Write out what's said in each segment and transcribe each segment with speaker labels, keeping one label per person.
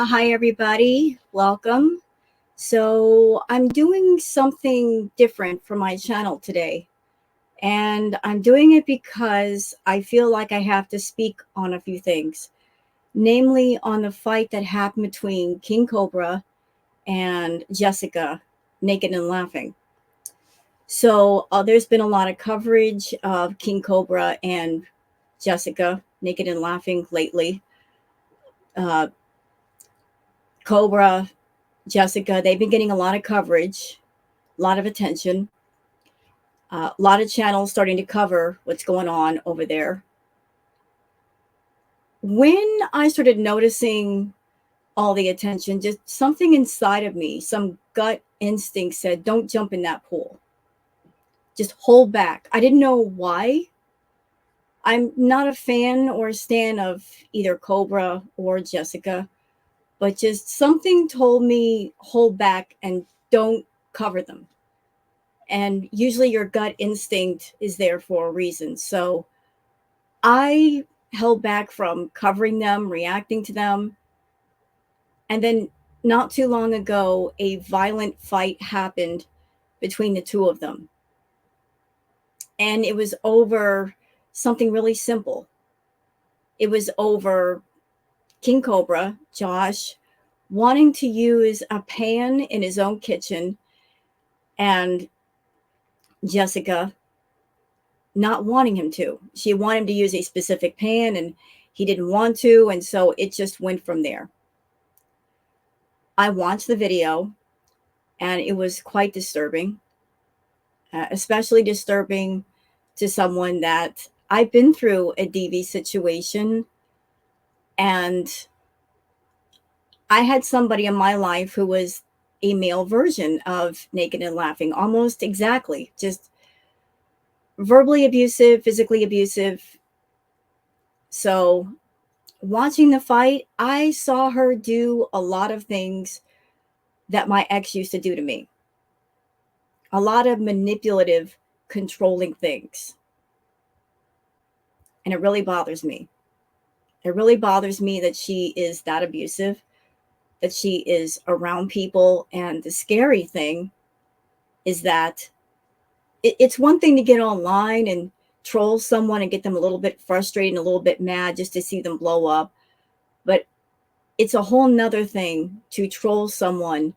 Speaker 1: Hi everybody, welcome. So I'm doing something different for my channel today, and I'm doing it because I feel like I have to speak on a few things, namely on the fight that happened between King Cobra and Jessica, Naked and Laughing. So there's been a lot of coverage of King Cobra and Jessica, Naked and Laughing lately. Uh, Cobra, Jessica, they've been getting a lot of coverage, a lot of attention, a lot of channels starting to cover what's going on over there. When I started noticing all the attention, just something inside of me, some gut instinct said, don't jump in that pool. Just hold back. I didn't know why. I'm not a fan or a stan of either Cobra or Jessica, but just something told me hold back and don't cover them. And usually your gut instinct is there for a reason. So I held back from covering them, reacting to them. And then not too long ago, a violent fight happened between the two of them. And it was over something really simple. It was over King Cobra, Josh, wanting to use a pan in his own kitchen, and Jessica not wanting him to. She wanted him to use a specific pan and he didn't want to. And so it just went from there. I watched the video and it was quite disturbing, especially disturbing to someone that I've been through a DV situation. And I had somebody in my life who was a male version of Naked and Laughing, almost exactly, just verbally abusive, physically abusive. So watching the fight, I saw her do a lot of things that my ex used to do to me. A lot of manipulative, controlling things. And it really bothers me. It really bothers me that she is that abusive, that she is around people. And the scary thing is that it's one thing to get online and troll someone and get them a little bit frustrated and a little bit mad just to see them blow up. But it's a whole nother thing to troll someone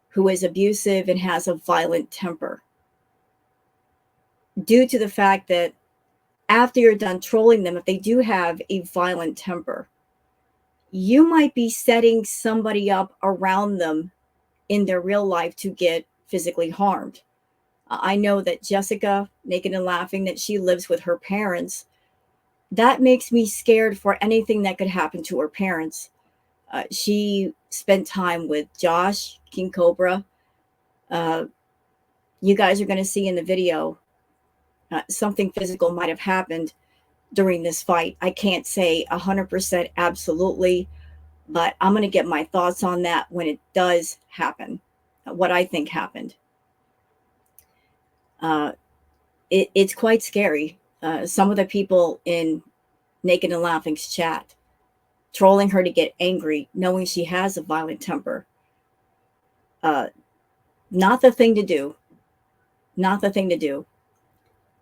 Speaker 1: who is abusive and has a violent temper, due to the fact that after you're done trolling them, if they do have a violent temper, you might be setting somebody up around them in their real life to get physically harmed. I know that Jessica, Naked and Laughing, that she lives with her parents. That makes me scared for anything that could happen to her parents. She spent time with Josh, King Cobra. You guys are going to see in the video something physical might have happened during this fight. I can't say 100% absolutely, but I'm going to get my thoughts on that when it does happen, what I think happened. It's quite scary. Some of the people in Naked and Laughing's chat trolling her to get angry, knowing she has a violent temper. Not the thing to do. Not the thing to do.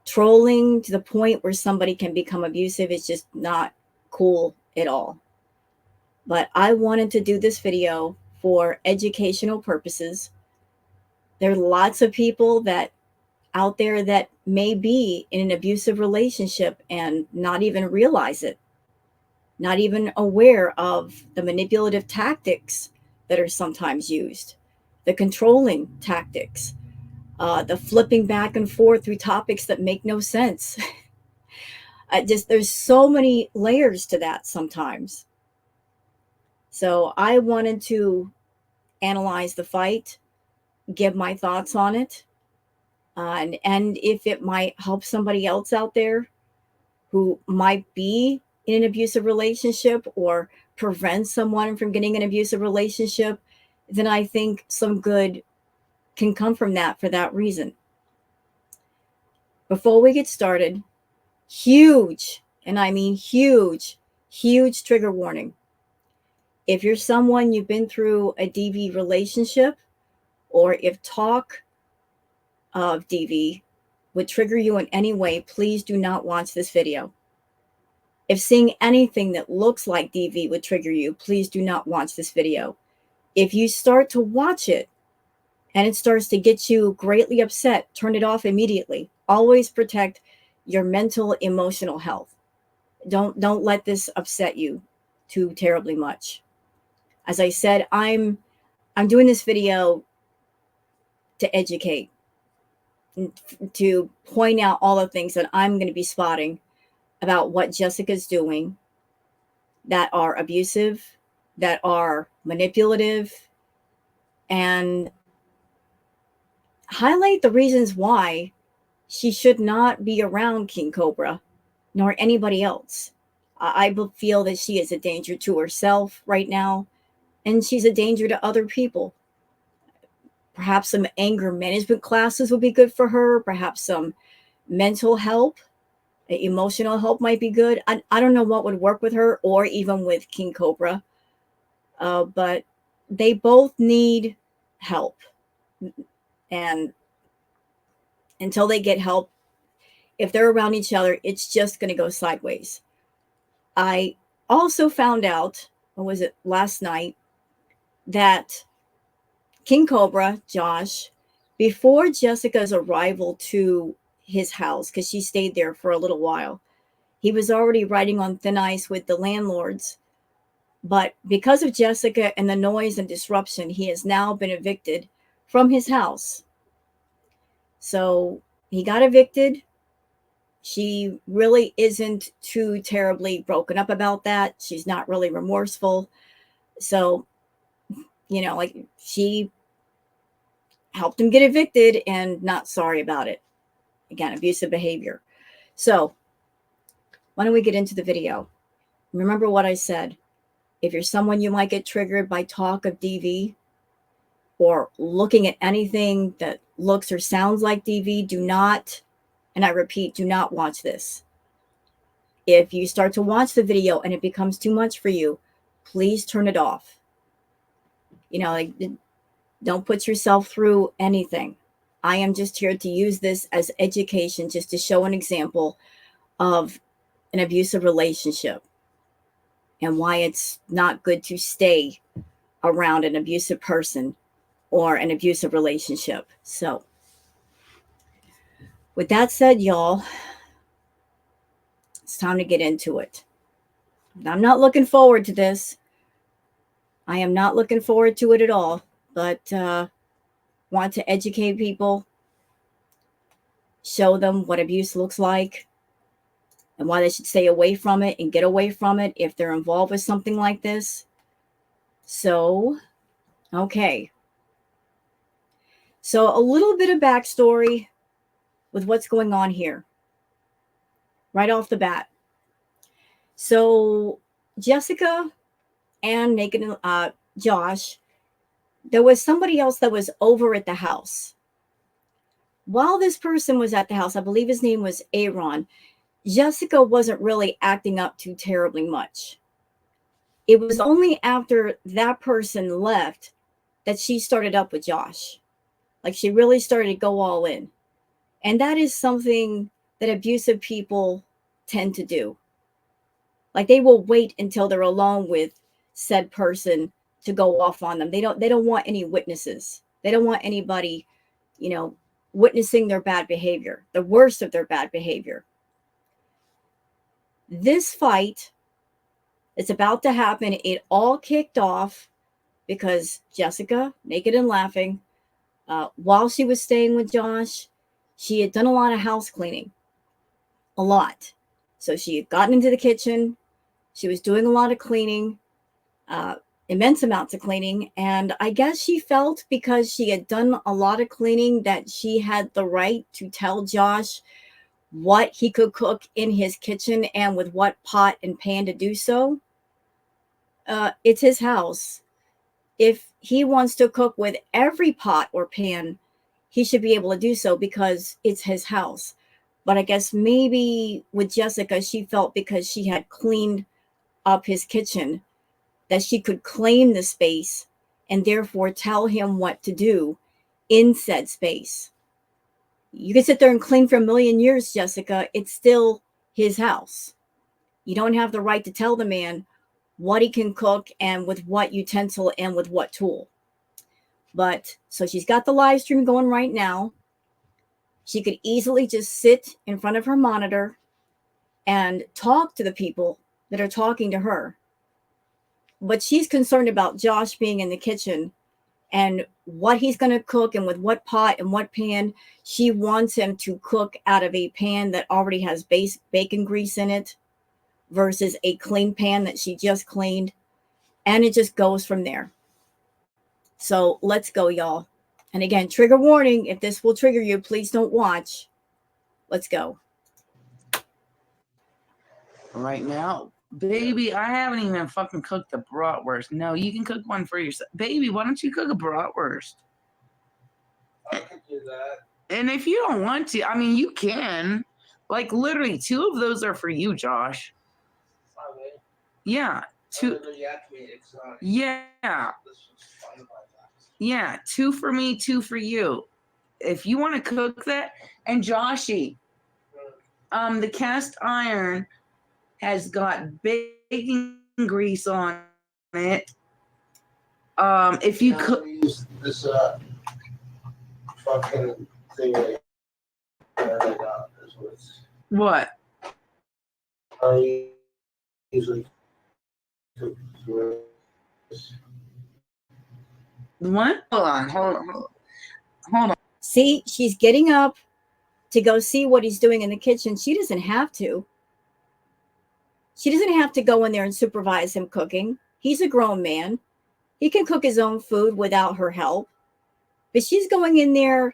Speaker 1: Trolling to the point where somebody can become abusive is just not cool at all. But I wanted to do this video for educational purposes. There are lots of people that out there that may be in an abusive relationship and not even realize it, not even aware of the manipulative tactics that are sometimes used, the controlling tactics, the flipping back and forth through topics that make no sense. There's so many layers to that sometimes. So I wanted to analyze the fight, give my thoughts on it, and if it might help somebody else out there who might be in an abusive relationship or prevent someone from getting an abusive relationship, then I think some good can come from that for that reason. Before we get started, huge, and I mean huge, huge trigger warning. If you're someone you've been through a DV relationship, or if talk of DV would trigger you in any way, please do not watch this video. If seeing anything that looks like DV would trigger you, please do not watch this video. If you start to watch it and it starts to get you greatly upset, turn it off immediately. Always protect your mental, emotional health. Don't let this upset you too terribly much. As I said, I'm doing this video to educate, to point out all the things that I'm going to be spotting about what Jessica's doing that are abusive, that are manipulative, and highlight the reasons why she should not be around King Cobra nor anybody else. I feel that she is a danger to herself right now, and she's a danger to other people. Perhaps some anger management classes would be good for her. Perhaps some mental help, emotional help might be good. I don't know what would work with her or even with King Cobra, but they both need help. And until they get help, if they're around each other, it's just going to go sideways. I also found out, what was it, last night, that King Cobra, Josh, before Jessica's arrival to his house, because she stayed there for a little while, he was already riding on thin ice with the landlords. But because of Jessica and the noise and disruption, he has now been evicted from his house. So he got evicted. She really isn't too terribly broken up about that. She's not really remorseful. So, like, she helped him get evicted and not sorry about it. Again, abusive behavior. So why don't we get into the video? Remember what I said. If you're someone you might get triggered by talk of DV or looking at anything that looks or sounds like DV, do not, and I repeat, do not watch this. If you start to watch the video and it becomes too much for you, please turn it off. Don't put yourself through anything. I am just here to use this as education, just to show an example of an abusive relationship and why it's not good to stay around an abusive person or an abusive relationship. So with that said, y'all, it's time to get into it. I'm not looking forward to this. I am not looking forward to it at all, but want to educate people, show them what abuse looks like and why they should stay away from it and get away from it if they're involved with something like this. So, okay. So a little bit of backstory with what's going on here right off the bat. So Jessica and Naked Josh, there was somebody else that was over at the house. While this person was at the house, I believe his name was Aaron, Jessica wasn't really acting up too terribly much. It was only after that person left that she started up with Josh. Like, she really started to go all in. And that is something that abusive people tend to do. Like, they will wait until they're alone with said person to go off on them. They don't want any witnesses. They don't want anybody, witnessing their bad behavior, the worst of their bad behavior. This fight that's about to happen, it all kicked off because Jessica, naked and laughing, while she was staying with Josh, she had done a lot of house cleaning. A lot. So she had gotten into the kitchen. She was doing a lot of cleaning, immense amounts of cleaning. And I guess she felt because she had done a lot of cleaning that she had the right to tell Josh what he could cook in his kitchen and with what pot and pan to do so. It's his house. If he wants to cook with every pot or pan, he should be able to do so because it's his house. But I guess maybe with Jessica, she felt because she had cleaned up his kitchen that she could claim the space and therefore tell him what to do in said space. You can sit there and clean for a million years, Jessica. It's still his house. You don't have the right to tell the man what he can cook and with what utensil and with what tool. But so she's got the live stream going right now. She could easily just sit in front of her monitor and talk to the people that are talking to her. But she's concerned about Josh being in the kitchen and what he's going to cook and with what pot and what pan. She wants him to cook out of a pan that already has bacon grease in it versus a clean pan that she just cleaned. And it just goes from there. So let's go, y'all. And again, trigger warning, if this will trigger you, please don't watch. Let's go.
Speaker 2: Right now, baby, I haven't even fucking cooked the bratwurst. No, you can cook one for yourself. Baby, why don't you cook a bratwurst?
Speaker 3: I could do that.
Speaker 2: And if you don't want to, I mean, you can. Like, literally, 2 of those are for you, Josh.
Speaker 3: Okay.
Speaker 2: Yeah. 2. Yeah. Yeah. 2 for me, 2 for you. If you want to cook that. And Joshy, the cast iron has got bacon grease on it. If you cook
Speaker 3: use this fucking thing right
Speaker 2: what?
Speaker 3: I usually
Speaker 2: What? Hold on.
Speaker 1: See, she's getting up to go see what he's doing in the kitchen. She doesn't have to. She doesn't have to go in there and supervise him cooking. He's a grown man. He can cook his own food without her help. But she's going in there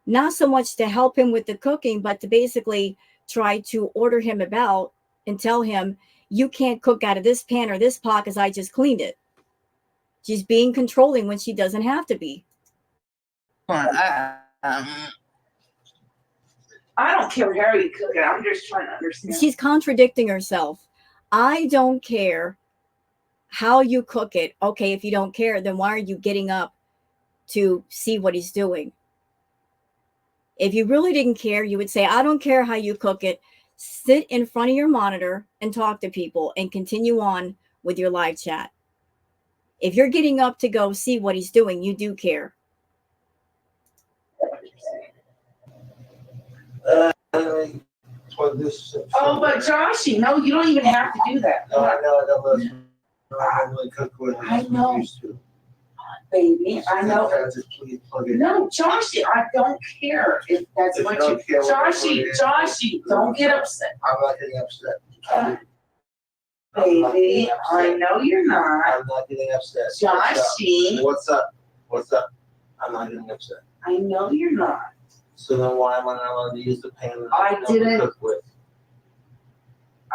Speaker 1: not so much to help him with the cooking, but to basically try to order him about and tell him, you can't cook out of this pan or this pot because I just cleaned it. She's being controlling when she doesn't have to be.
Speaker 2: I don't care how you cook it. I'm just trying to understand.
Speaker 1: She's contradicting herself. I don't care how you cook it. Okay, if you don't care, then why are you getting up to see what he's doing? If you really didn't care, you would say, I don't care how you cook it. Sit in front of your monitor and talk to people and continue on with your live chat. If you're getting up to go see what he's doing, you do care.
Speaker 2: Oh, but Joshy, no, you don't even have to do that.
Speaker 3: No, I know. I don't really cook with it.
Speaker 2: I know.
Speaker 3: Used to.
Speaker 2: Baby, I know.
Speaker 3: Just please plug it in.
Speaker 2: No, Joshy, I don't care if that's
Speaker 3: If
Speaker 2: what
Speaker 3: you don't care what
Speaker 2: Joshy, don't get upset.
Speaker 3: I'm not getting upset.
Speaker 2: Baby, I know you're not.
Speaker 3: I'm not getting upset.
Speaker 2: Joshy.
Speaker 3: What's up? I'm not getting upset.
Speaker 2: I know you're not.
Speaker 3: So then why am I not allowed to use the pan that
Speaker 2: I
Speaker 3: don't
Speaker 2: didn't-
Speaker 3: cook with?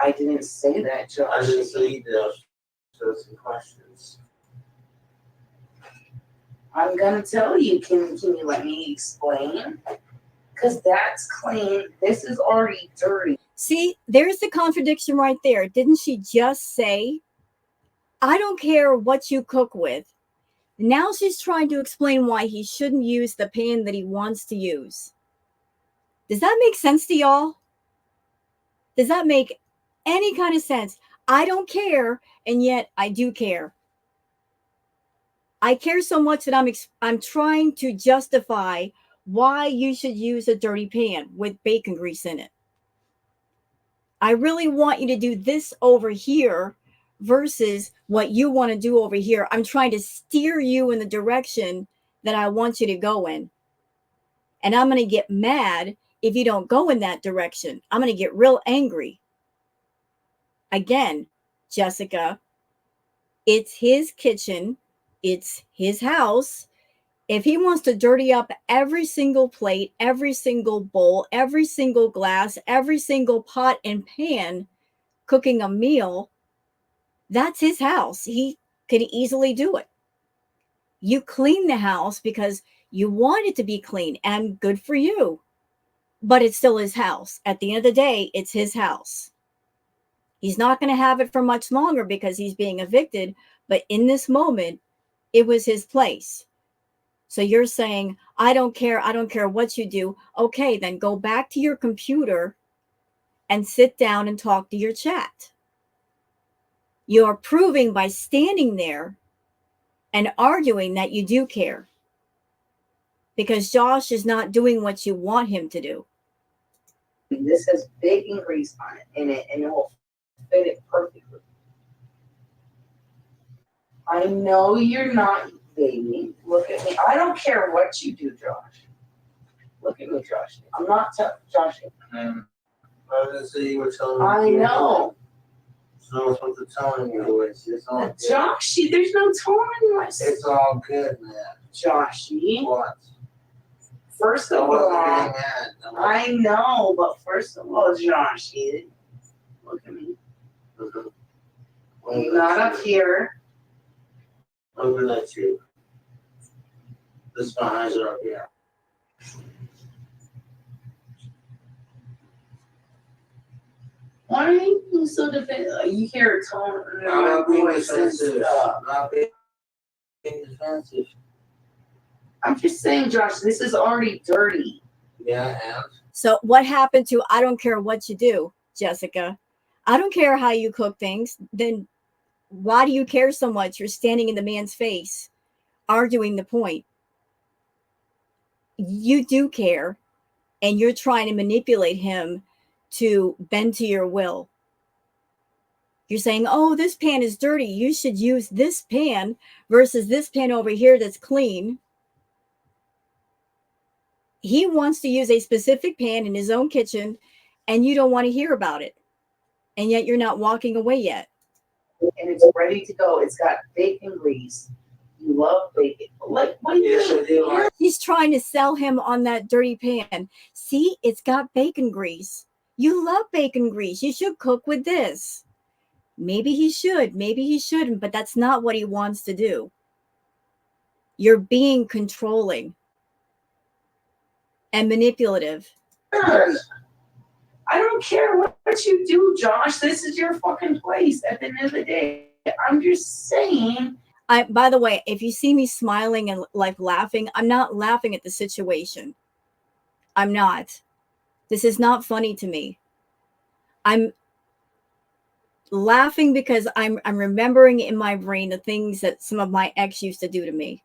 Speaker 2: I didn't say that, Joshy.
Speaker 3: I didn't say you did. So some questions.
Speaker 2: I'm gonna tell you. Can you let me explain? Because that's clean. This is already dirty.
Speaker 1: See, there's the contradiction right there. Didn't she just say, I don't care what you cook with? Now she's trying to explain why he shouldn't use the pan that he wants to use. Does that make sense to y'all? Does that make any kind of sense? I don't care, and yet I do care. I care so much that I'm trying to justify why you should use a dirty pan with bacon grease in it. I really want you to do this over here versus what you want to do over here. I'm trying to steer you in the direction that I want you to go in. And I'm going to get mad if you don't go in that direction. I'm going to get real angry. Again, Jessica, it's his kitchen. It's his house. If he wants to dirty up every single plate, every single bowl, every single glass, every single pot and pan cooking a meal, that's his house. He could easily do it. You clean the house because you want it to be clean, and good for you. But it's still his house. At the end of the day, it's his house. He's not going to have it for much longer because he's being evicted. But in this moment, it was his place. So you're saying, I don't care. I don't care what you do. Okay, then go back to your computer and sit down and talk to your chat. You're proving by standing there and arguing that you do care, because Josh is not doing what you want him to do.
Speaker 2: This has bacon grease on it, and it will fit it perfectly. I know you're not, baby. Look at me. I don't care what you do, Josh. Look at me, Josh. I'm not Josh.
Speaker 3: I was gonna say you were telling me.
Speaker 2: I know.
Speaker 3: So it's what the tone in your voice. It's all good.
Speaker 2: Joshy, there's no tone in my
Speaker 3: It's all good, man.
Speaker 2: Joshy.
Speaker 3: What?
Speaker 2: First
Speaker 3: I
Speaker 2: of
Speaker 3: wasn't
Speaker 2: all,
Speaker 3: getting mad.
Speaker 2: I know, but first of all, Joshy, look at me.
Speaker 3: Mhm.
Speaker 2: Not up here.
Speaker 3: Over that too. My eyes are up here.
Speaker 2: Why are you so defensive? You hear a tone in
Speaker 3: I'm
Speaker 2: my
Speaker 3: not being
Speaker 2: voice and
Speaker 3: defensive.
Speaker 2: stuff.
Speaker 3: I'm not being defensive.
Speaker 2: I'm just saying, Josh, this is already dirty.
Speaker 3: Yeah, and?
Speaker 1: So what happened to, I don't care what you do, Jessica? I don't care how you cook things. Then why do you care so much? You're standing in the man's face, arguing the point. You do care, and you're trying to manipulate him to bend to your will. You're saying, oh, this pan is dirty. You should use this pan versus this pan over here that's clean. He wants to use a specific pan in his own kitchen, and you don't want to hear about it. And yet you're not walking away yet.
Speaker 2: And it's ready to go. It's got bacon grease. You love bacon. Like, what do you do?
Speaker 1: He's trying to sell him on that dirty pan. See, it's got bacon grease. You love bacon grease. You should cook with this. Maybe he should, maybe he shouldn't, but that's not what he wants to do. You're being controlling and manipulative.
Speaker 2: I don't care what you do, Josh. This is your fucking place at the end of the day. I'm just saying.
Speaker 1: By the way, if you see me smiling and like laughing, I'm not laughing at the situation. I'm not. This is not funny to me. I'm laughing because I'm remembering in my brain the things that some of my ex used to do to me,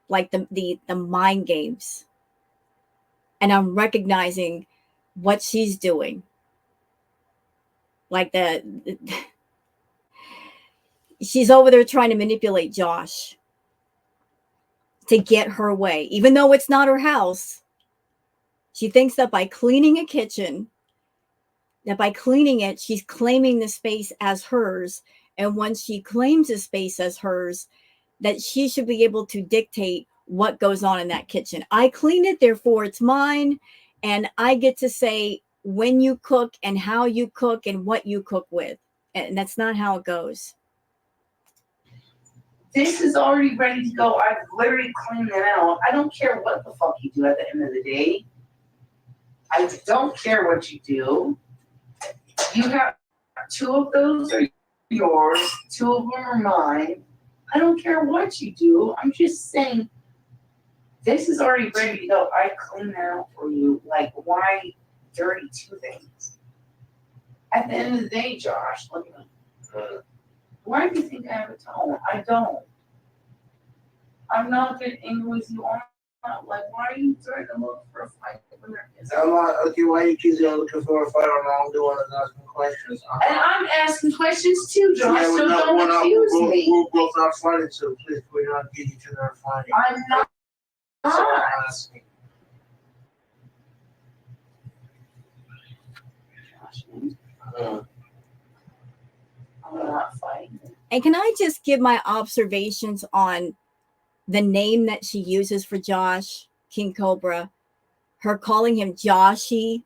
Speaker 1: like the mind games. And I'm recognizing what she's doing. Like she's over there trying to manipulate Josh to get her way, even though it's not her house. She thinks that by cleaning a kitchen, that by cleaning it, she's claiming the space as hers. And once she claims the space as hers, that she should be able to dictate what goes on in that kitchen. I cleaned it, therefore it's mine. And I get to say when you cook and how you cook and what you cook with. And that's not how it goes.
Speaker 2: This is already ready to go. I've literally cleaned it out. I don't care what the fuck you do at the end of the day. I don't care what you do. You have 2 of those are yours, 2 of them are mine. I don't care what you do. I'm just saying, this is already ready to go. I cleaned that out for you. Like, why dirty 2 things? At the end of the day, Josh, look at me. Why do you think I have a tone? I don't. I'm not getting angry with you. I'm not like, why are you trying to look for a fight when there isn't?
Speaker 3: I'm not, okay, why you keep looking for a fight on all I'm doing is asking questions?
Speaker 2: And I'm asking questions too, Josh,
Speaker 3: Yeah,
Speaker 2: so don't accuse me.
Speaker 3: We're both not fighting, so please, we're not getting each other fighting.
Speaker 2: I'm not.
Speaker 3: That's all I'm asking.
Speaker 2: I'm not fighting.
Speaker 1: And can I just give my observations on the name that she uses for Josh, King Cobra, her calling him Joshy?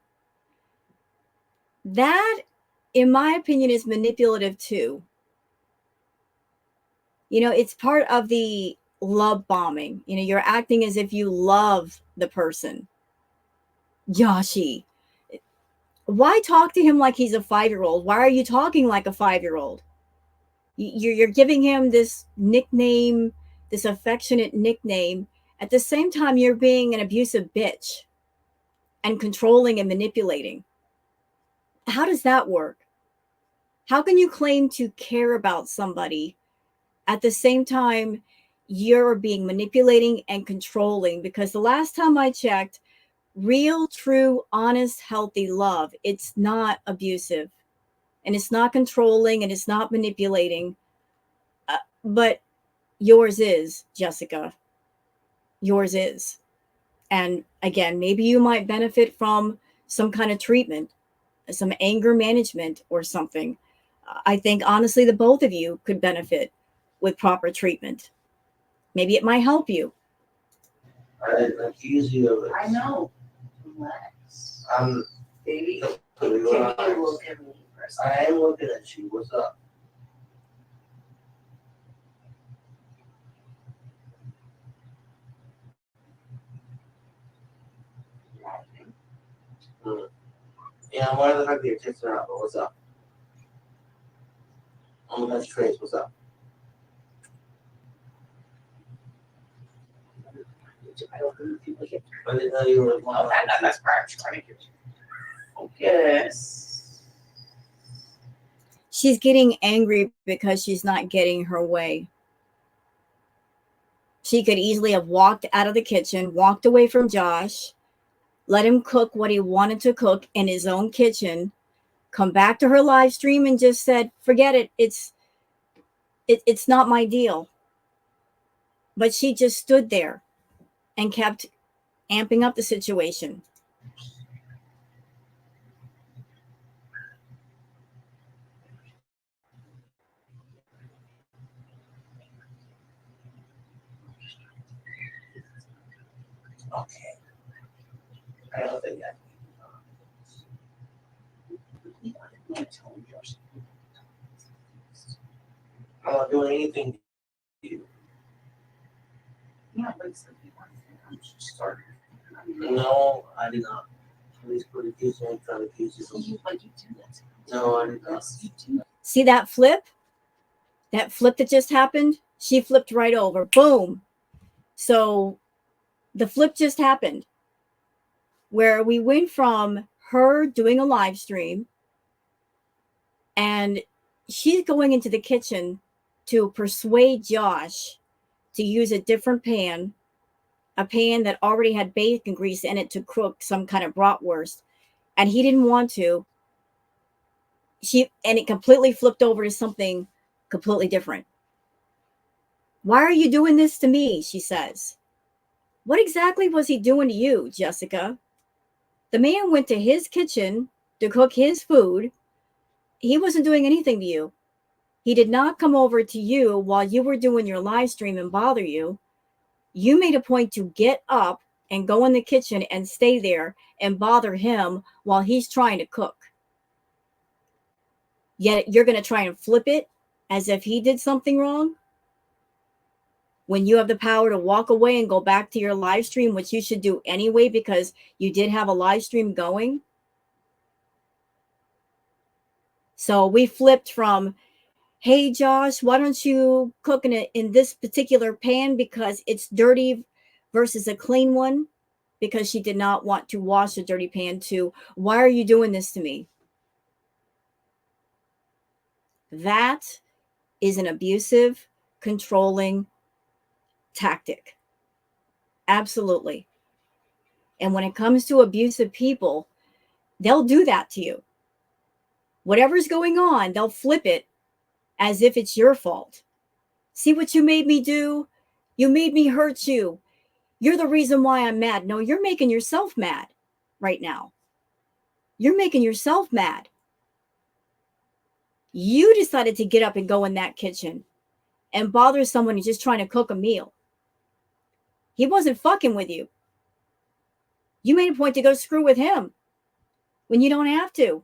Speaker 1: That, in my opinion, is manipulative too. You know, it's part of the love bombing. You know, you're acting as if you love the person. Joshy. Why talk to him like he's a 5-year-old? Why are you talking like a 5-year-old? You're giving him this nickname, this affectionate nickname. At the same time, you're being an abusive bitch and controlling and manipulating. How does that work? How can you claim to care about somebody at the same time you're being manipulating and controlling? Because the last time I checked, real, true, honest, healthy love, it's not abusive and it's not controlling and it's not manipulating. But yours is, Jessica. Yours is. And again, maybe you might benefit from some kind of treatment, some anger management or something. I think honestly, the both of you could benefit with proper treatment. Maybe it might help you.
Speaker 3: I didn't accuse you of it.
Speaker 2: I know. Relax.
Speaker 3: I'm
Speaker 2: Baby,
Speaker 3: can
Speaker 2: can you look at me for a second?
Speaker 3: I am looking at you. What's up? Yeah, why the heck are your tits are out? But what's up? Oh, that's Trace. What's up?
Speaker 2: I don't know if you look at
Speaker 3: I didn't know you were.
Speaker 2: well, that's part of trying to get you. Focus.
Speaker 1: She's getting angry because she's not getting her way. She could easily have walked out of the kitchen, walked away from Josh, let him cook what he wanted to cook in his own kitchen, come back to her live stream and just said, forget it. It's not my deal. But she just stood there and kept amping up the situation.
Speaker 3: Okay. I don't think that. I'm not doing anything to you.
Speaker 2: Yeah, but it's I'm just starting.
Speaker 3: No, I did not. Please put accuse me. I'm trying to accuse you.
Speaker 2: You like you do that.
Speaker 3: No, I did not.
Speaker 2: Yes, you do.
Speaker 1: See that flip? That flip that just happened? She flipped right over. Boom. So the flip just happened where we went from her doing a live stream and she's going into the kitchen to persuade Josh to use a different pan, a pan that already had bacon grease in it to cook some kind of bratwurst, and he didn't want to. And it completely flipped over to something completely different. Why are you doing this to me? She says. What exactly was he doing to you, Jessica? The man went to his kitchen to cook his food. He wasn't doing anything to you. He did not come over to you while you were doing your live stream and bother you. You made a point to get up and go in the kitchen and stay there and bother him while he's trying to cook. Yet you're going to try and flip it as if he did something wrong when you have the power to walk away and go back to your live stream, which you should do anyway because you did have a live stream going. So we flipped from, hey, Josh, why don't you cook in this particular pan because it's dirty versus a clean one, because she did not want to wash a dirty pan, to, why are you doing this to me? That is an abusive, controlling tactic. Absolutely. And when it comes to abusive people, they'll do that to you. Whatever's going on, they'll flip it as if it's your fault. See what you made me do? You made me hurt you. You're the reason why I'm mad. No, you're making yourself mad right now. You're making yourself mad. You decided to get up and go in that kitchen and bother someone who's just trying to cook a meal. He wasn't fucking with you. You made a point to go screw with him when you don't have to.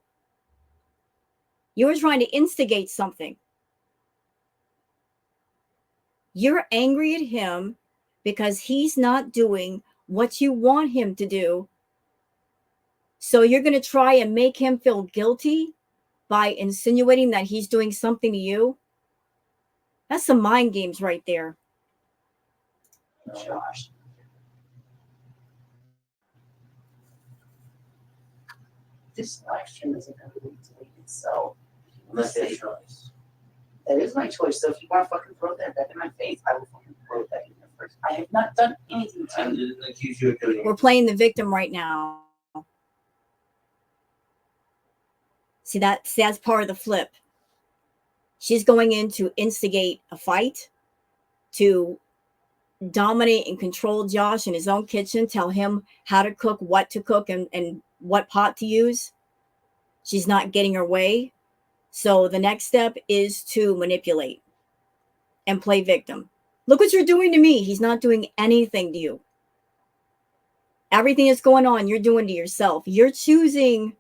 Speaker 1: You were trying to instigate something. You're angry at him because he's not doing what you want him to do. So you're going to try and make him feel guilty by insinuating that he's doing something to you? That's some mind games right there.
Speaker 4: Josh. This live stream isn't going to delete itself.
Speaker 3: That's their choice.
Speaker 4: That is my choice. So if you want to fucking throw that back in my face, I will fucking throw it back in your face. I have not done anything
Speaker 3: I
Speaker 4: to you.
Speaker 3: didn't accuse you of doing
Speaker 1: We're playing the victim right now. See, that's part of the flip. She's going in to instigate a fight, to dominate and control Josh in his own kitchen, tell him how to cook, what to cook, and what pot to use. She's not getting her way. So the next step is to manipulate and play victim. Look what you're doing to me. He's not doing anything to you. Everything that's going on, you're doing to yourself. You're choosing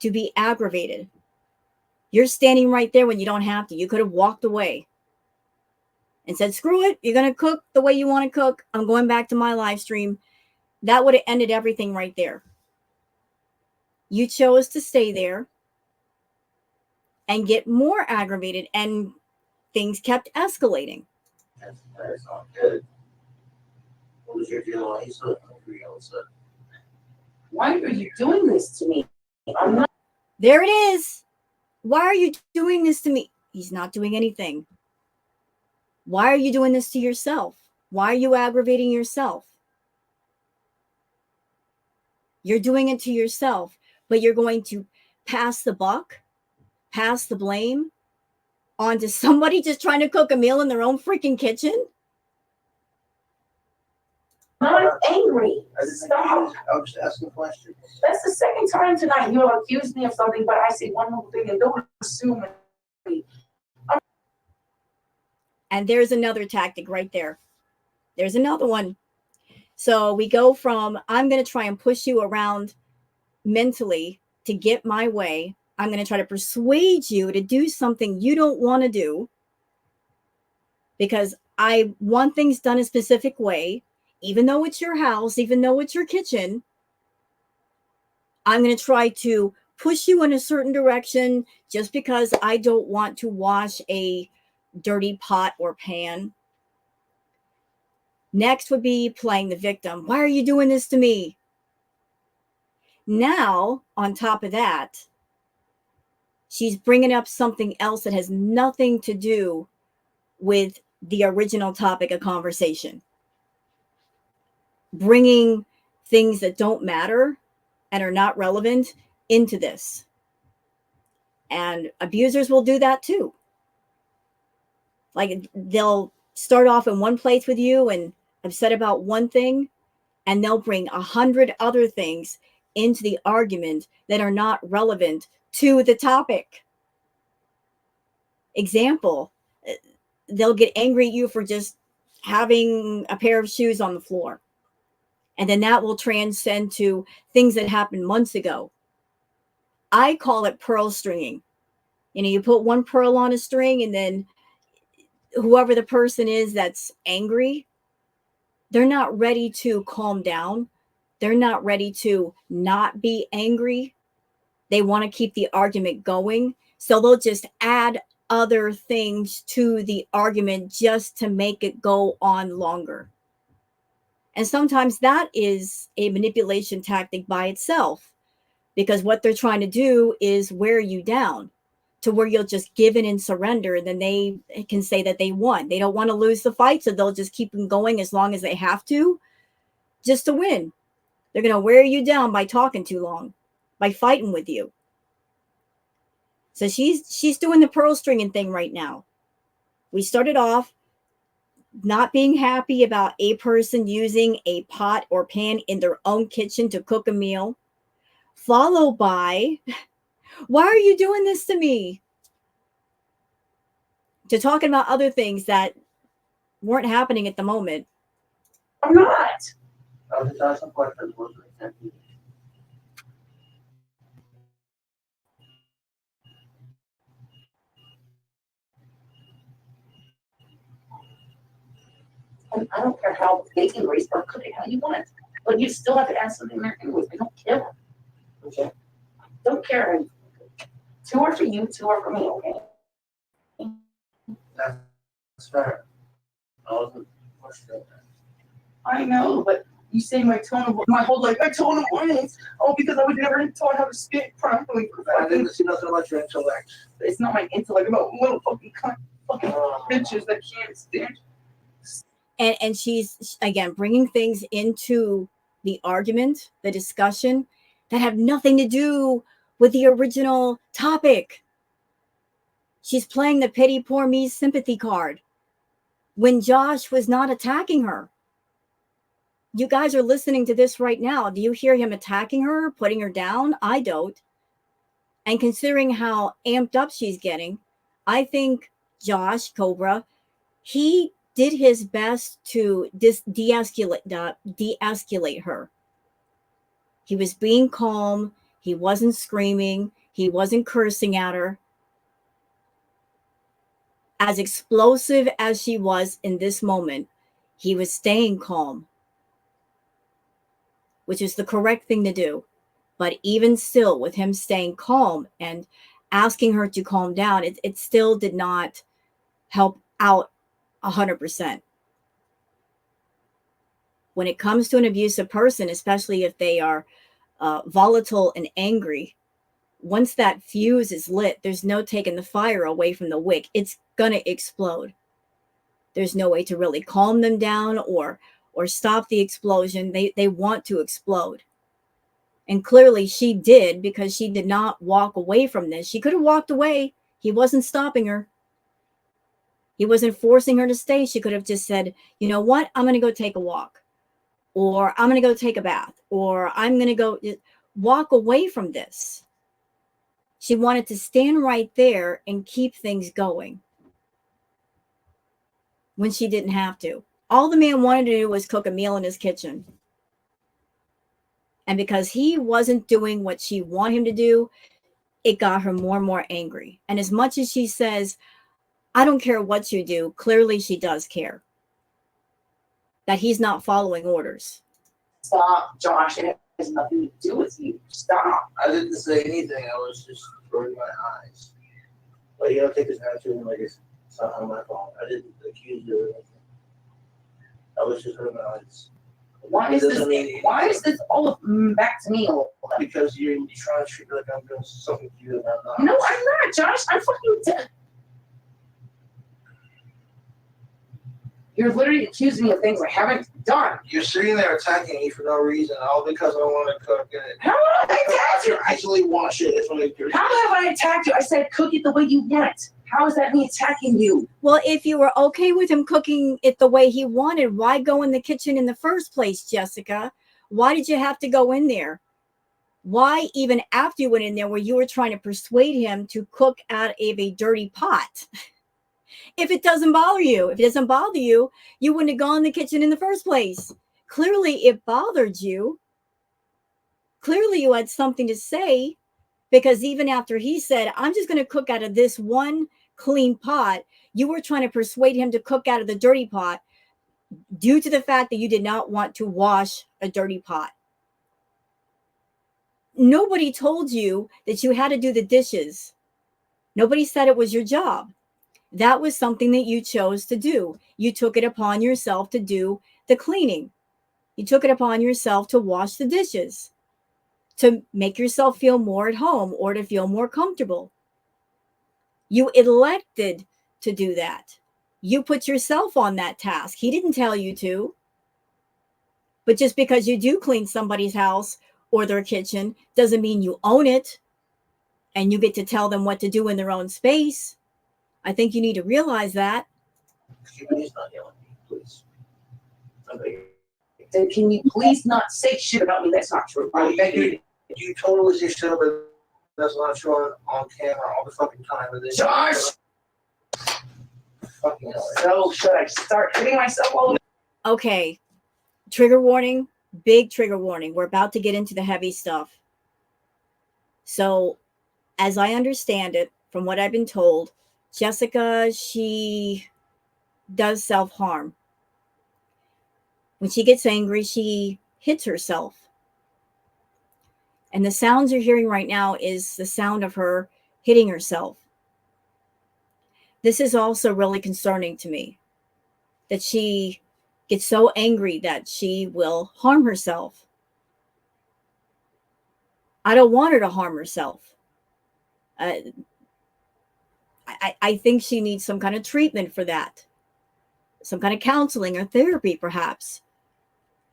Speaker 1: to be aggravated. You're standing right there when you don't have to. You could have walked away and said, screw it. You're going to cook the way you want to cook. I'm going back to my live stream. That would have ended everything right there. You chose to stay there and get more aggravated, and things kept escalating.
Speaker 3: That's not good. What was your deal? Why you so angry all of a sudden?
Speaker 4: Why are you doing this to me? I'm not.
Speaker 1: There it is. Why are you doing this to me? He's not doing anything. Why are you doing this to yourself? Why are you aggravating yourself? You're doing it to yourself, but you're going to pass the buck, pass the blame onto somebody just trying to cook a meal in their own freaking kitchen?
Speaker 4: I'm not angry.
Speaker 3: I didn't
Speaker 4: Stop.
Speaker 3: accuse you. I was just asking questions.
Speaker 4: That's the second time tonight you accused me of something, but I say one little thing and don't assume it.
Speaker 1: And there's another tactic right there. There's another one. So we go from, I'm going to try and push you around mentally to get my way. I'm going to try to persuade you to do something you don't want to do because I want things done a specific way, even though it's your house, even though it's your kitchen. I'm going to try to push you in a certain direction just because I don't want to wash a dirty pot or pan. Next would be playing the victim. Why are you doing this to me? Now, on top of that, she's bringing up something else that has nothing to do with the original topic of conversation. Bringing things that don't matter and are not relevant into this. And abusers will do that too. Like they'll start off in one place with you and upset about one thing, and they'll bring 100 other things into the argument that are not relevant to the topic. Example, they'll get angry at you for just having a pair of shoes on the floor. And then that will transcend to things that happened months ago. I call it pearl stringing. You know, you put one pearl on a string, and then whoever the person is that's angry, they're not ready to calm down. They're not ready to not be angry. They want to keep the argument going. So they'll just add other things to the argument just to make it go on longer. And sometimes that is a manipulation tactic by itself, because what they're trying to do is wear you down to where you'll just give in and surrender. And then they can say that they won. They don't want to lose the fight, so they'll just keep them going as long as they have to, just to win. They're going to wear you down by talking too long, by fighting with you. So she's doing the pearl stringing thing right now. We started off not being happy about a person using a pot or pan in their own kitchen to cook a meal, followed by, why are you doing this to me? To talking about other things that weren't happening at the moment.
Speaker 4: I'm not.
Speaker 3: I was just asking questions. Wasn't attempting.
Speaker 4: And I don't care how bacon grease or cook it how you want it. But you still have to add something there anyways. I don't care. Okay. Don't care. 2 are for you, 2 are for me, okay?
Speaker 3: That's fair. I wasn't questioning that.
Speaker 4: I know, but you say my tone of my whole life, my tone of voice. Oh, because I was never taught how to speak properly.
Speaker 3: I didn't see nothing about your intellect.
Speaker 4: It's not my intellect, about little fucking bitches that can't stand.
Speaker 1: And she's again bringing things into the argument, the discussion, that have nothing to do with the original topic. She's playing the pity poor me sympathy card when Josh was not attacking her. You guys are listening to this right now. Do you hear him attacking her, putting her down? I don't. And considering how amped up she's getting, I think Josh Cobra, he did his best to de-escalate her. He was being calm. He wasn't screaming. He wasn't cursing at her. As explosive as she was in this moment, he was staying calm, which is the correct thing to do. But even still, with him staying calm and asking her to calm down, it still did not help out 100%. When it comes to an abusive person, especially if they are volatile and angry, once that fuse is lit, there's no taking the fire away from the wick. It's going to explode. There's no way to really calm them down or stop the explosion. They want to explode. And clearly she did, because she did not walk away from this. She could have walked away. He wasn't stopping her. He wasn't forcing her to stay. She could have just said, you know what? I'm going to go take a walk, or I'm going to go take a bath, or I'm going to go walk away from this. She wanted to stand right there and keep things going when she didn't have to. All the man wanted to do was cook a meal in his kitchen. And because he wasn't doing what she wanted him to do, it got her more and more angry. And as much as she says, I don't care what you do, clearly she does care that he's not following orders.
Speaker 4: Stop, Josh. It has nothing to do with you. Stop.
Speaker 3: I didn't say anything. I was just rolling my eyes. But you gotta take this attitude like it's not my fault. I didn't accuse you or anything. I was just rolling my eyes.
Speaker 4: Why is this all back to me?
Speaker 3: Because you're trying to treat me like I'm doing something to you and I'm not.
Speaker 4: No, I'm not, Josh. I'm fucking dead. You're literally accusing me of things I haven't done.
Speaker 3: You're sitting there attacking me for no reason, all because I want to cook it.
Speaker 4: How have I attacked you?
Speaker 3: You actually wash it. That's what you're.
Speaker 4: How have I attacked you? I said cook it the way you want. How is that me attacking you?
Speaker 1: Well, if you were okay with him cooking it the way he wanted, why go in the kitchen in the first place, Jessica? Why did you have to go in there? Why, even after you went in there, where you were trying to persuade him to cook out of a dirty pot? If it doesn't bother you, you wouldn't have gone in the kitchen in the first place. Clearly, it bothered you. Clearly, you had something to say, because even after he said, I'm just going to cook out of this one clean pot, you were trying to persuade him to cook out of the dirty pot due to the fact that you did not want to wash a dirty pot. Nobody told you that you had to do the dishes. Nobody said it was your job. That was something that you chose to do. You took it upon yourself to do the cleaning. You took it upon yourself to wash the dishes, to make yourself feel more at home or to feel more comfortable. You elected to do that. You put yourself on that task. He didn't tell you to. But just because you do clean somebody's house or their kitchen doesn't mean you own it and you get to tell them what to do in their own space. I think you need to realize that.
Speaker 3: Please not yell at me, please.
Speaker 4: Then can you please not say shit about me that's not true?
Speaker 3: You totally say shit about that's not true on camera all the fucking time. And then
Speaker 4: Josh!
Speaker 3: Fucking hell.
Speaker 4: So should I start hitting myself all over?
Speaker 1: Okay, trigger warning, big trigger warning. We're about to get into the heavy stuff. So, as I understand it, from what I've been told, Jessica, she does self-harm. When she gets angry, she hits herself. And the sounds you're hearing right now is the sound of her hitting herself. This is also really concerning to me, that she gets so angry that she will harm herself. I don't want her to harm herself. I think she needs some kind of treatment for that, some kind of counseling or therapy, perhaps.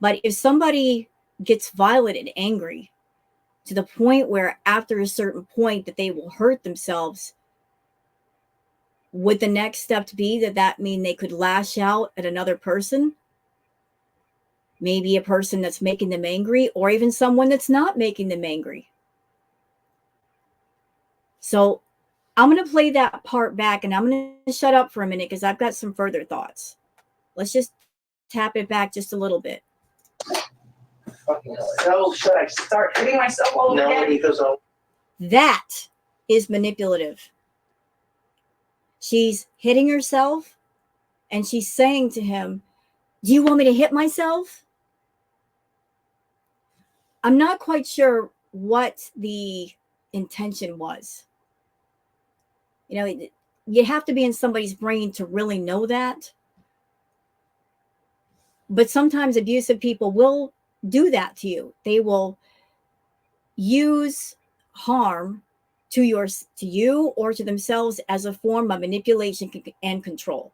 Speaker 1: But if somebody gets violent and angry to the point where after a certain point that they will hurt themselves, would the next step be that mean they could lash out at another person? Maybe a person that's making them angry, or even someone that's not making them angry. So I'm going to play that part back, and I'm going to shut up for a minute because I've got some further thoughts. Let's just tap it back just a little bit.
Speaker 3: Fucking hell.
Speaker 4: So should I start hitting myself all over
Speaker 3: No,
Speaker 4: again?
Speaker 3: because
Speaker 1: That is manipulative. She's hitting herself and she's saying to him, do you want me to hit myself? I'm not quite sure what the intention was. You know, you have to be in somebody's brain to really know that. But sometimes abusive people will do that to you. They will use harm to you or to themselves as a form of manipulation and control.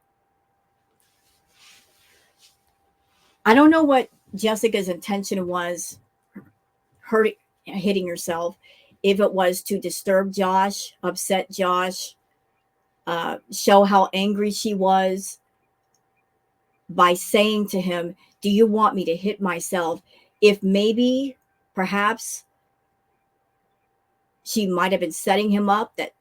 Speaker 1: I don't know what Jessica's intention was, hitting herself, if it was to disturb Josh, upset Josh, show how angry she was by saying to him, do you want me to hit myself? If maybe, perhaps, she might have been setting him up, that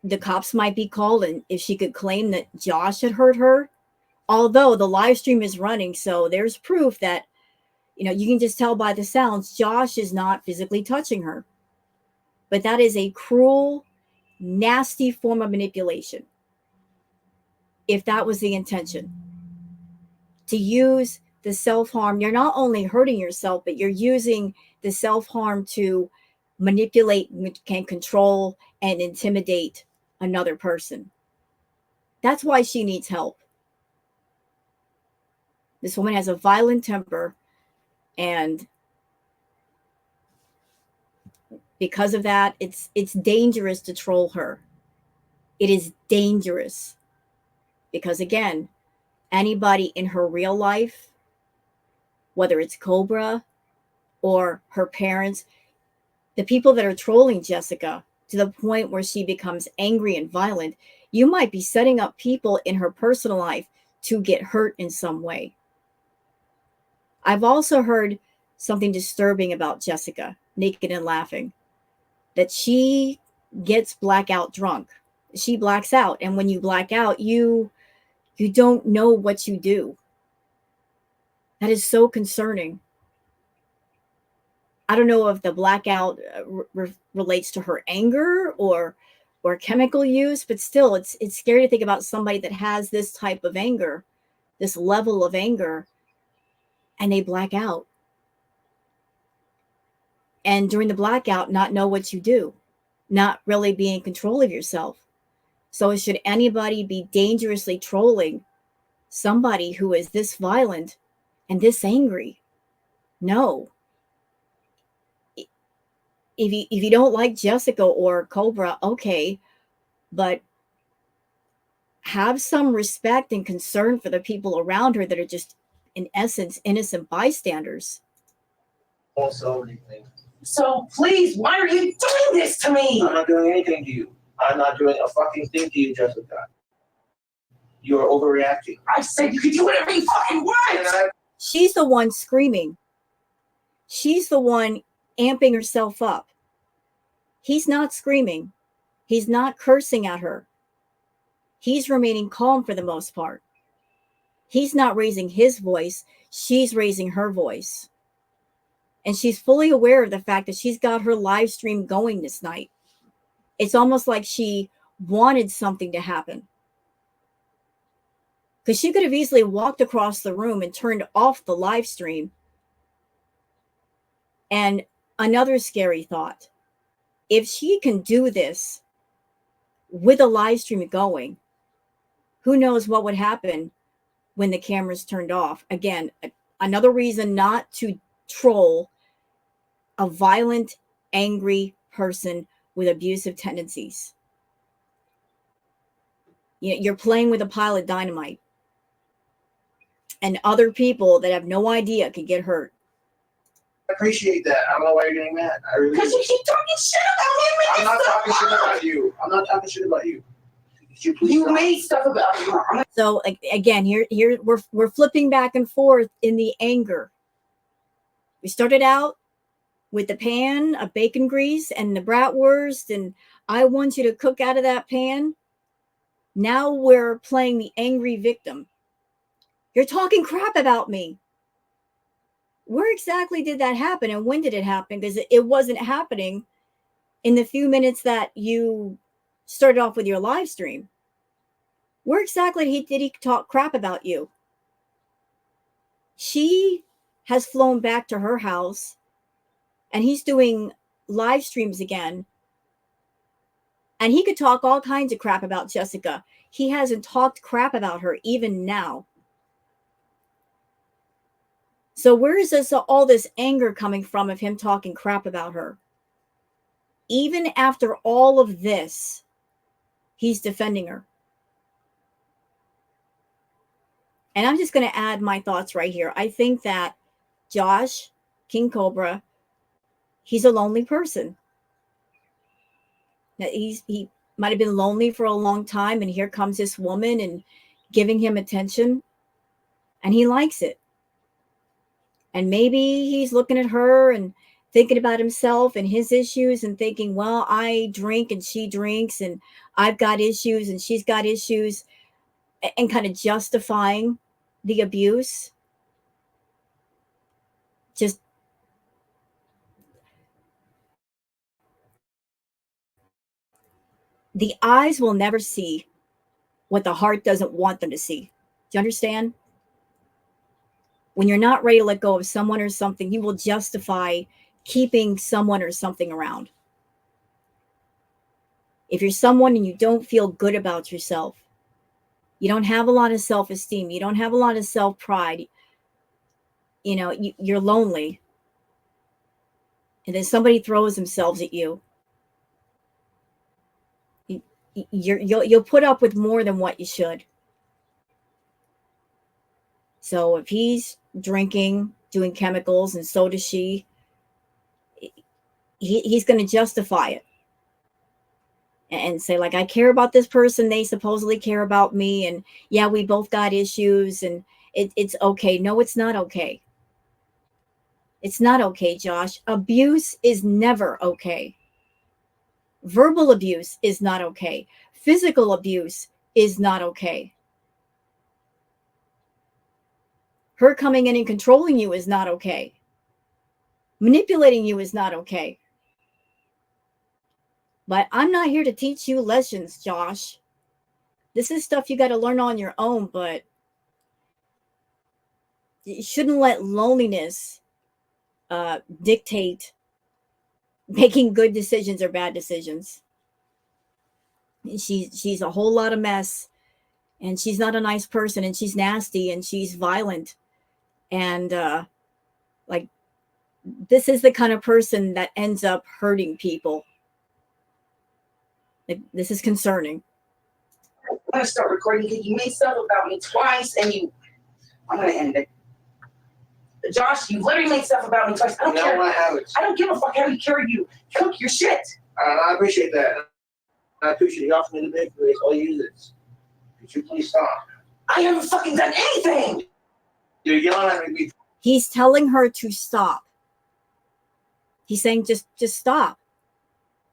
Speaker 1: the cops might be called, and if she could claim that Josh had hurt her, although the live stream is running, so there's proof that, you know, you can just tell by the sounds, Josh is not physically touching her. But that is a cruel, nasty form of manipulation. If that was the intention, to use the self-harm, you're not only hurting yourself, but you're using the self-harm to manipulate, can control, and intimidate another person. That's why she needs help. This woman has a violent temper, and because of that, it's dangerous to troll her. It is dangerous because, again, anybody in her real life, whether it's Cobra or her parents, the people that are trolling Jessica to the point where she becomes angry and violent, you might be setting up people in her personal life to get hurt in some way. I've also heard something disturbing about Jessica, Naked and Laughing, that she gets blackout drunk. She blacks out. And when you black out, you don't know what you do. That is so concerning. I don't know if the blackout relates to her anger or chemical use, but still, it's scary to think about somebody that has this type of anger, this level of anger, and they black out. And during the blackout, not know what you do, not really be in control of yourself. So should anybody be dangerously trolling somebody who is this violent and this angry? No. If you don't like Jessica or Cobra, okay, but have some respect and concern for the people around her that are just, in essence, innocent bystanders.
Speaker 3: also anything.
Speaker 4: So please, why are you doing this to me?
Speaker 3: I'm not doing anything to you. I'm not doing a fucking thing to you, Jessica. You are overreacting.
Speaker 4: I said you could do whatever you fucking want.
Speaker 1: She's the one screaming. She's the one amping herself up. He's not screaming. He's not cursing at her. He's remaining calm for the most part. He's not raising his voice. She's raising her voice. And she's fully aware of the fact that she's got her live stream going this night. It's almost like she wanted something to happen. Because she could have easily walked across the room and turned off the live stream and another scary thought. If she can do this with a live stream going, who knows what would happen when the camera's turned off. Again, another reason not to troll a violent, angry person with abusive tendencies. You're playing with a pile of dynamite, and other people that have no idea could get hurt.
Speaker 3: I appreciate that. I don't know why you're getting mad. I really
Speaker 4: Because
Speaker 3: do.
Speaker 4: you keep talking shit about him.
Speaker 3: I'm not talking shit about you. I'm not talking shit about you. Could you please
Speaker 4: You
Speaker 3: stop?
Speaker 4: made stuff about him.
Speaker 1: So again, here we're flipping back and forth in the anger. We started out with the pan of bacon grease and the bratwurst, and I want you to cook out of that pan. Now we're playing the angry victim. You're talking crap about me. Where exactly did that happen, and when did it happen? Because it wasn't happening in the few minutes that you started off with your live stream. Where exactly did he talk crap about you? She has flown back to her house, and he's doing live streams again. And he could talk all kinds of crap about Jessica. He hasn't talked crap about her even now. So where is all this anger coming from of him talking crap about her? Even after all of this, he's defending her. And I'm just going to add my thoughts right here. I think that Josh, King Cobra, he's a lonely person. He might have been lonely for a long time, and here comes this woman and giving him attention, and he likes it. And maybe he's looking at her and thinking about himself and his issues and thinking, well, I drink and she drinks, and I've got issues and she's got issues, and kind of justifying the abuse. Just the eyes will never see what the heart doesn't want them to see. Do you understand? When you're not ready to let go of someone or something, you will justify keeping someone or something around. If you're someone and you don't feel good about yourself, you don't have a lot of self-esteem, you don't have a lot of self-pride, you're lonely, and then somebody throws themselves at you, you'll put up with more than what you should. So if he's drinking, doing chemicals, and so does she, he's going to justify it and say, like, I care about this person, they supposedly care about me, and yeah, we both got issues, and it's okay. No, it's not okay. It's not okay, Josh. Abuse is never okay. Verbal abuse is not okay. Physical abuse is not okay. Her coming in and controlling you is not okay. Manipulating you is not okay. But I'm not here to teach you lessons, Josh. This is stuff you got to learn on your own, but you shouldn't let loneliness dictate making good decisions or bad decisions. She's a whole lot of mess, and she's not a nice person, and she's nasty, and she's violent, and like, this is the kind of person that ends up hurting people. Like, this is concerning.
Speaker 4: I'm going to start recording because you made stuff about me twice, and I'm going to end it. Josh, you literally made stuff about me twice. I don't care. I don't give a fuck how you carry you. Cook your shit.
Speaker 3: I appreciate that. I appreciate you offering me the big place. All you use. Could you please stop?
Speaker 4: I haven't fucking done anything.
Speaker 3: You're yelling at me.
Speaker 1: He's telling her to stop. He's saying, just stop.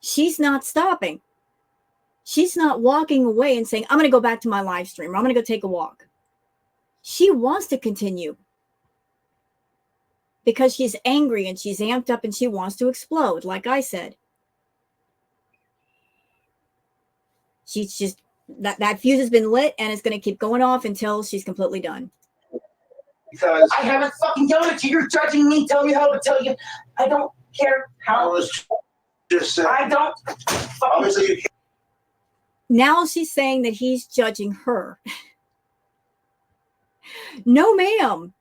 Speaker 1: She's not stopping. She's not walking away and saying, I'm going to go back to my live stream, or I'm going to go take a walk. She wants to continue because she's angry and she's amped up and she wants to explode, like I said. She's just, that fuse has been lit, and it's going to keep going off until she's completely done.
Speaker 3: Because
Speaker 4: I haven't fucking yelled at you. You're judging me, telling me how to tell you. I don't care
Speaker 3: I
Speaker 4: how.
Speaker 3: was just saying.
Speaker 4: I don't.
Speaker 3: Obviously, you can't.
Speaker 1: Now she's saying that he's judging her. No, ma'am.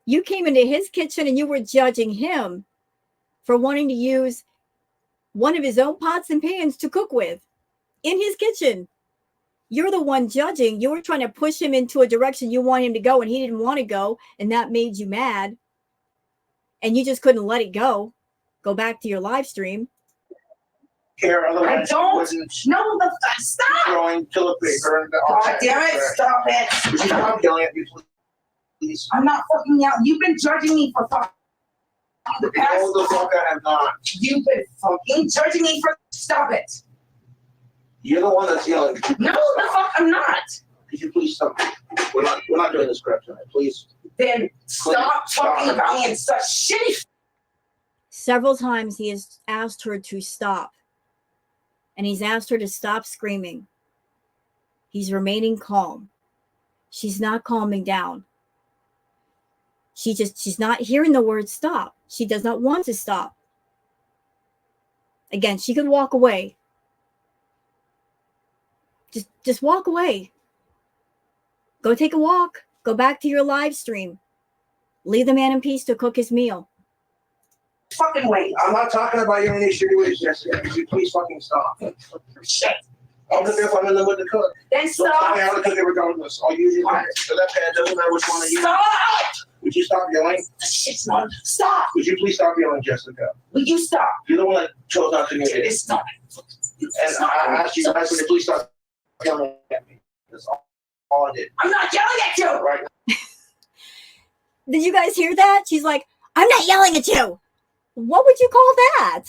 Speaker 1: You came into his kitchen and you were judging him for wanting to use one of his own pots and pans to cook with in his kitchen. You're the one judging. You were trying to push him into a direction you want him to go, and he didn't want to go, and that made you mad. And you just couldn't let it go. Go back to your live stream.
Speaker 3: Care,
Speaker 4: I don't. No, stop.
Speaker 3: Throwing toilet paper and
Speaker 4: God damn it! Stop it!
Speaker 3: Would you stop yelling at me, please?
Speaker 4: I'm not fucking yelling. You've been judging me for fucking the past.
Speaker 3: No, the fuck I have not.
Speaker 4: You've been fucking judging me for. Stop it.
Speaker 3: You're the one that's yelling.
Speaker 4: No, the fuck I'm not.
Speaker 3: Could you please stop? We're not doing this crap tonight, please.
Speaker 4: Then stop talking about me in such shitty.
Speaker 1: Several times he has asked her to stop. And he's asked her to stop screaming. He's remaining calm. She's not calming down. She's not hearing the word stop. She does not want to stop. Again, she could walk away. Just walk away. Go take a walk. Go back to your live stream. Leave the man in peace to cook his meal.
Speaker 4: Fucking wait.
Speaker 3: I'm not talking about your shitty ways, Jessica. Could you please fucking stop?
Speaker 4: Shit.
Speaker 3: I'll cook if I'm in the mood to cook.
Speaker 4: Then
Speaker 3: Don't tell me how
Speaker 4: stop.
Speaker 3: to cook it regardless. I'll use your hand. So that pan doesn't matter which one I use.
Speaker 4: Stop.
Speaker 3: Would you stop yelling?
Speaker 4: Shit's not. Stop.
Speaker 3: Would you please stop yelling, Jessica?
Speaker 4: Will you stop?
Speaker 3: You're the one that chose not to communicate.
Speaker 4: It's not.
Speaker 3: And I asked you guys to please stop yelling at me. That's all I did.
Speaker 4: I'm not yelling at you.
Speaker 3: Right?
Speaker 1: Did you guys hear that? She's like, I'm not yelling at you. What would you call that?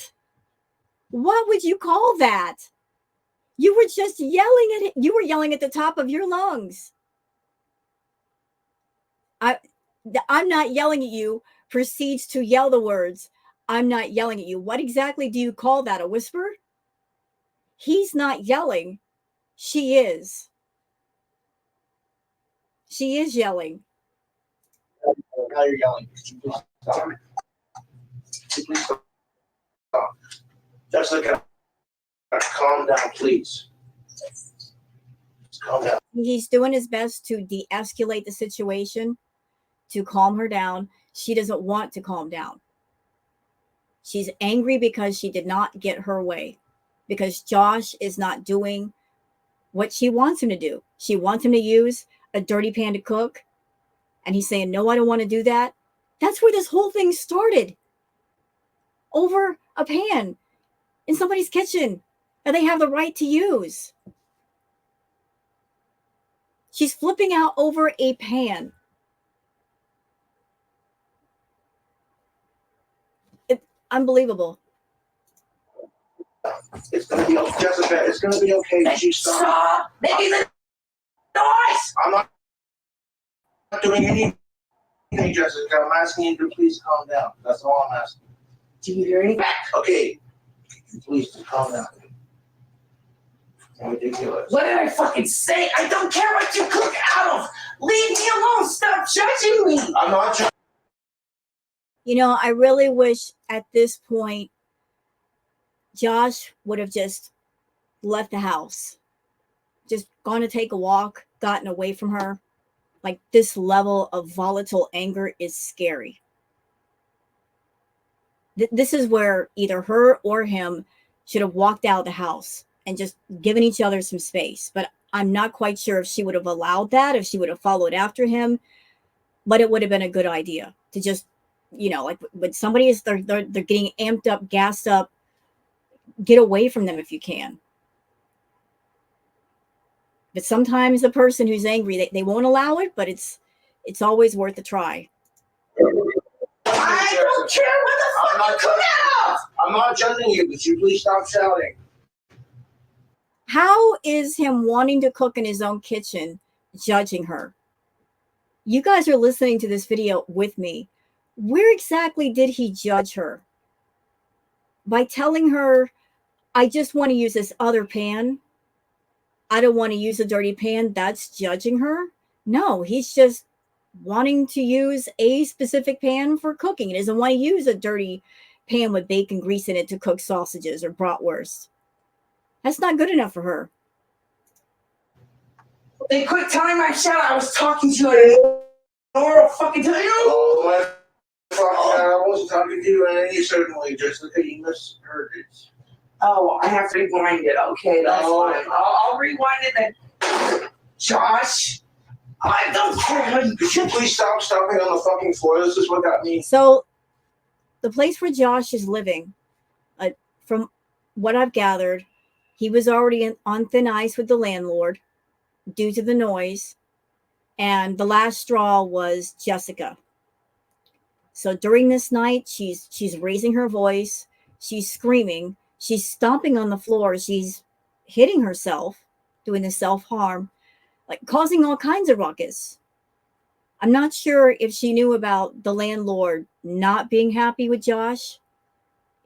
Speaker 1: What would you call that? You were just yelling at it. You were yelling at the top of your lungs. I'm not yelling at you. Proceeds to yell the words, I'm not yelling at you. What exactly do you call that? A whisper? He's not yelling. She is. She is yelling.
Speaker 3: Now you're yelling. Could you please stop? Could you please stop? Jessica, calm down, please. Just calm down.
Speaker 1: He's doing his best to de-escalate the situation, to calm her down. She doesn't want to calm down. She's angry because she did not get her way, because Josh is not doing what she wants him to do. She wants him to use a dirty pan to cook, and he's saying, no, I don't want to do that. That's where this whole thing started. Over a pan in somebody's kitchen that they have the right to use. She's flipping out over a pan. Unbelievable.
Speaker 3: It's gonna be okay, Jessica. It's gonna be okay. Could you stop?
Speaker 4: Stop making the noise.
Speaker 3: I'm not doing anything, Jessica. I'm asking you to please calm down. That's all I'm asking.
Speaker 4: Do you hear anything?
Speaker 3: Okay. Please just calm down. Ridiculous.
Speaker 4: What did I fucking say? I don't care what you cook out of. Leave me alone. Stop judging me.
Speaker 3: I'm not trying.
Speaker 1: You know, I really wish at this point Josh would have just left the house, just gone to take a walk, gotten away from her. Like, this level of volatile anger is scary. This is where either her or him should have walked out of the house and just given each other some space. But I'm not quite sure if she would have allowed that, if she would have followed after him. But it would have been a good idea to just, you know, like when somebody is, they're getting amped up, gassed up, get away from them if you can. But sometimes the person who's angry, they won't allow it, but it's always worth a try.
Speaker 4: I don't care what the fuck you cook out of.
Speaker 3: I'm not judging you, but you please stop shouting.
Speaker 1: How is him wanting to cook in his own kitchen judging her? You guys are listening to this video with me. Where exactly did he judge her? By telling her, I just want to use this other pan. I don't want to use a dirty pan. That's judging her? No, he's just wanting to use a specific pan for cooking. He doesn't want to use a dirty pan with bacon grease in it to cook sausages or bratwurst. That's not good enough for her.
Speaker 4: They quit telling my shout I was talking to you. Normal fucking time.
Speaker 3: Oh, my fucking God, I wasn't talking to you in any certain way, Jessica. You misheard it.
Speaker 4: Oh, I have to rewind it. Okay, that's
Speaker 3: No.
Speaker 4: fine. I'll rewind it then. Josh, I don't care how you.
Speaker 3: Could you please stop stomping on the fucking floor? This is what got me.
Speaker 1: So the place where Josh is living, from what I've gathered, he was already on thin ice with the landlord due to the noise. And the last straw was Jessica. So during this night, she's raising her voice, she's screaming, she's stomping on the floor, she's hitting herself, doing the self-harm, like causing all kinds of ruckus. I'm not sure if she knew about the landlord not being happy with Josh,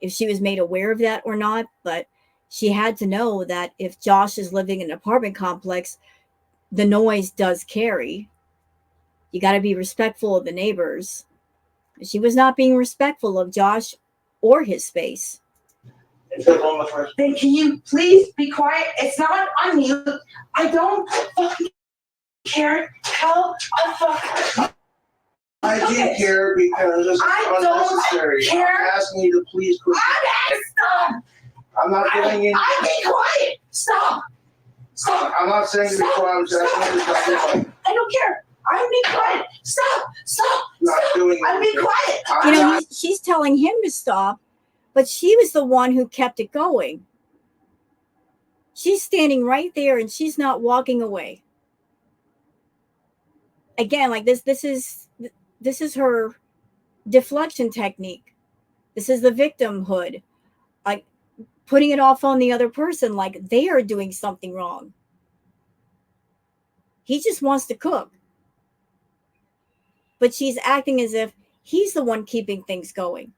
Speaker 1: if she was made aware of that or not, but she had to know that if Josh is living in an apartment complex, the noise does carry. You got to be respectful of the neighbors. She was not being respectful of Josh or his space.
Speaker 4: Then can you please be quiet? It's not on you. I don't fucking care how the fuck.
Speaker 3: I do care because it's unnecessary.
Speaker 4: Care.
Speaker 3: I'm asking you to please quit.
Speaker 4: Stop.
Speaker 3: I'm not giving you.
Speaker 4: I be quiet. Stop.
Speaker 3: I'm not saying to be quiet. I'm just asking you to stop quiet.
Speaker 4: I don't care. I'm being quiet. Stop.
Speaker 3: Not doing
Speaker 4: I'm being
Speaker 3: anything.
Speaker 4: quiet.
Speaker 1: You know, she's telling him to stop, but she was the one who kept it going. She's standing right there and she's not walking away. Again, like this is her deflection technique. This is the victimhood. Like putting it off on the other person like they are doing something wrong. He just wants to cook. But she's acting as if he's the one keeping things going.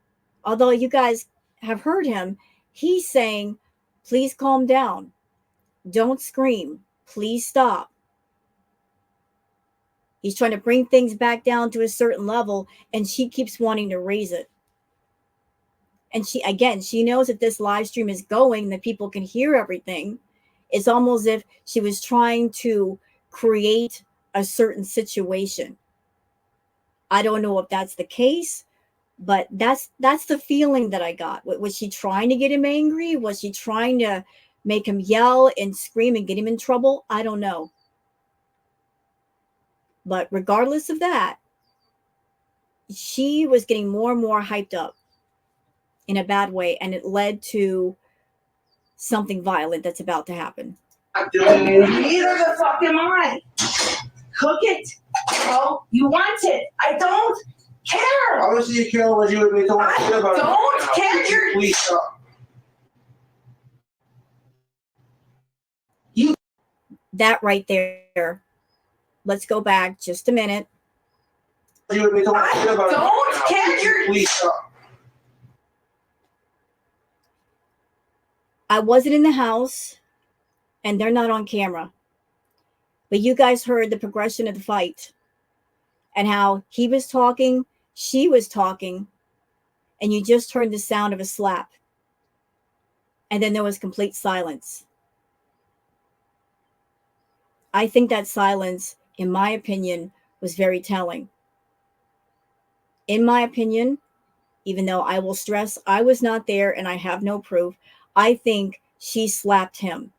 Speaker 1: Although you guys have heard him, he's saying, please calm down. Don't scream. Please stop. He's trying to bring things back down to a certain level, and she keeps wanting to raise it. And she knows that this live stream is going, that people can hear everything. It's almost as if she was trying to create a certain situation. I don't know if that's the case, but that's the feeling that I got. Was she trying to get him angry? Was she trying to make him yell and scream and get him in trouble? I don't know. But regardless of that, she was getting more and more hyped up in a bad way, and it led to something violent that's about to happen.
Speaker 4: Neither the fuck am I. Cook it. Oh, you want it. I don't care.
Speaker 3: Obviously, you care what you would be talking about.
Speaker 4: I don't care.
Speaker 3: Please stop.
Speaker 1: That right there. Let's go back just a minute.
Speaker 3: You would be talking about.
Speaker 4: Don't care.
Speaker 3: Please stop.
Speaker 1: I wasn't in the house, and they're not on camera. But you guys heard the progression of the fight and how he was talking, she was talking, and you just heard the sound of a slap. And then there was complete silence. I think that silence, in my opinion, was very telling. In my opinion, even though I will stress I was not there and I have no proof, I think she slapped him.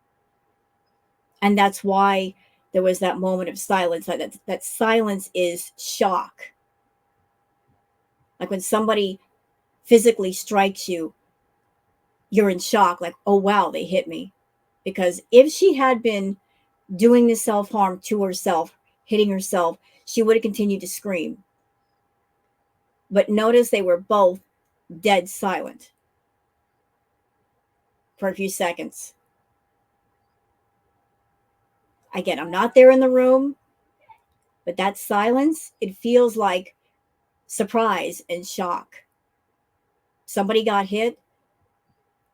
Speaker 1: And that's why there was that moment of silence. That silence is shock. Like when somebody physically strikes you, you're in shock. Like, oh, wow, they hit me. Because if she had been doing the self-harm to herself, hitting herself, she would have continued to scream. But notice they were both dead silent for a few seconds. Again, I'm not there in the room, but that silence, it feels like surprise and shock. Somebody got hit.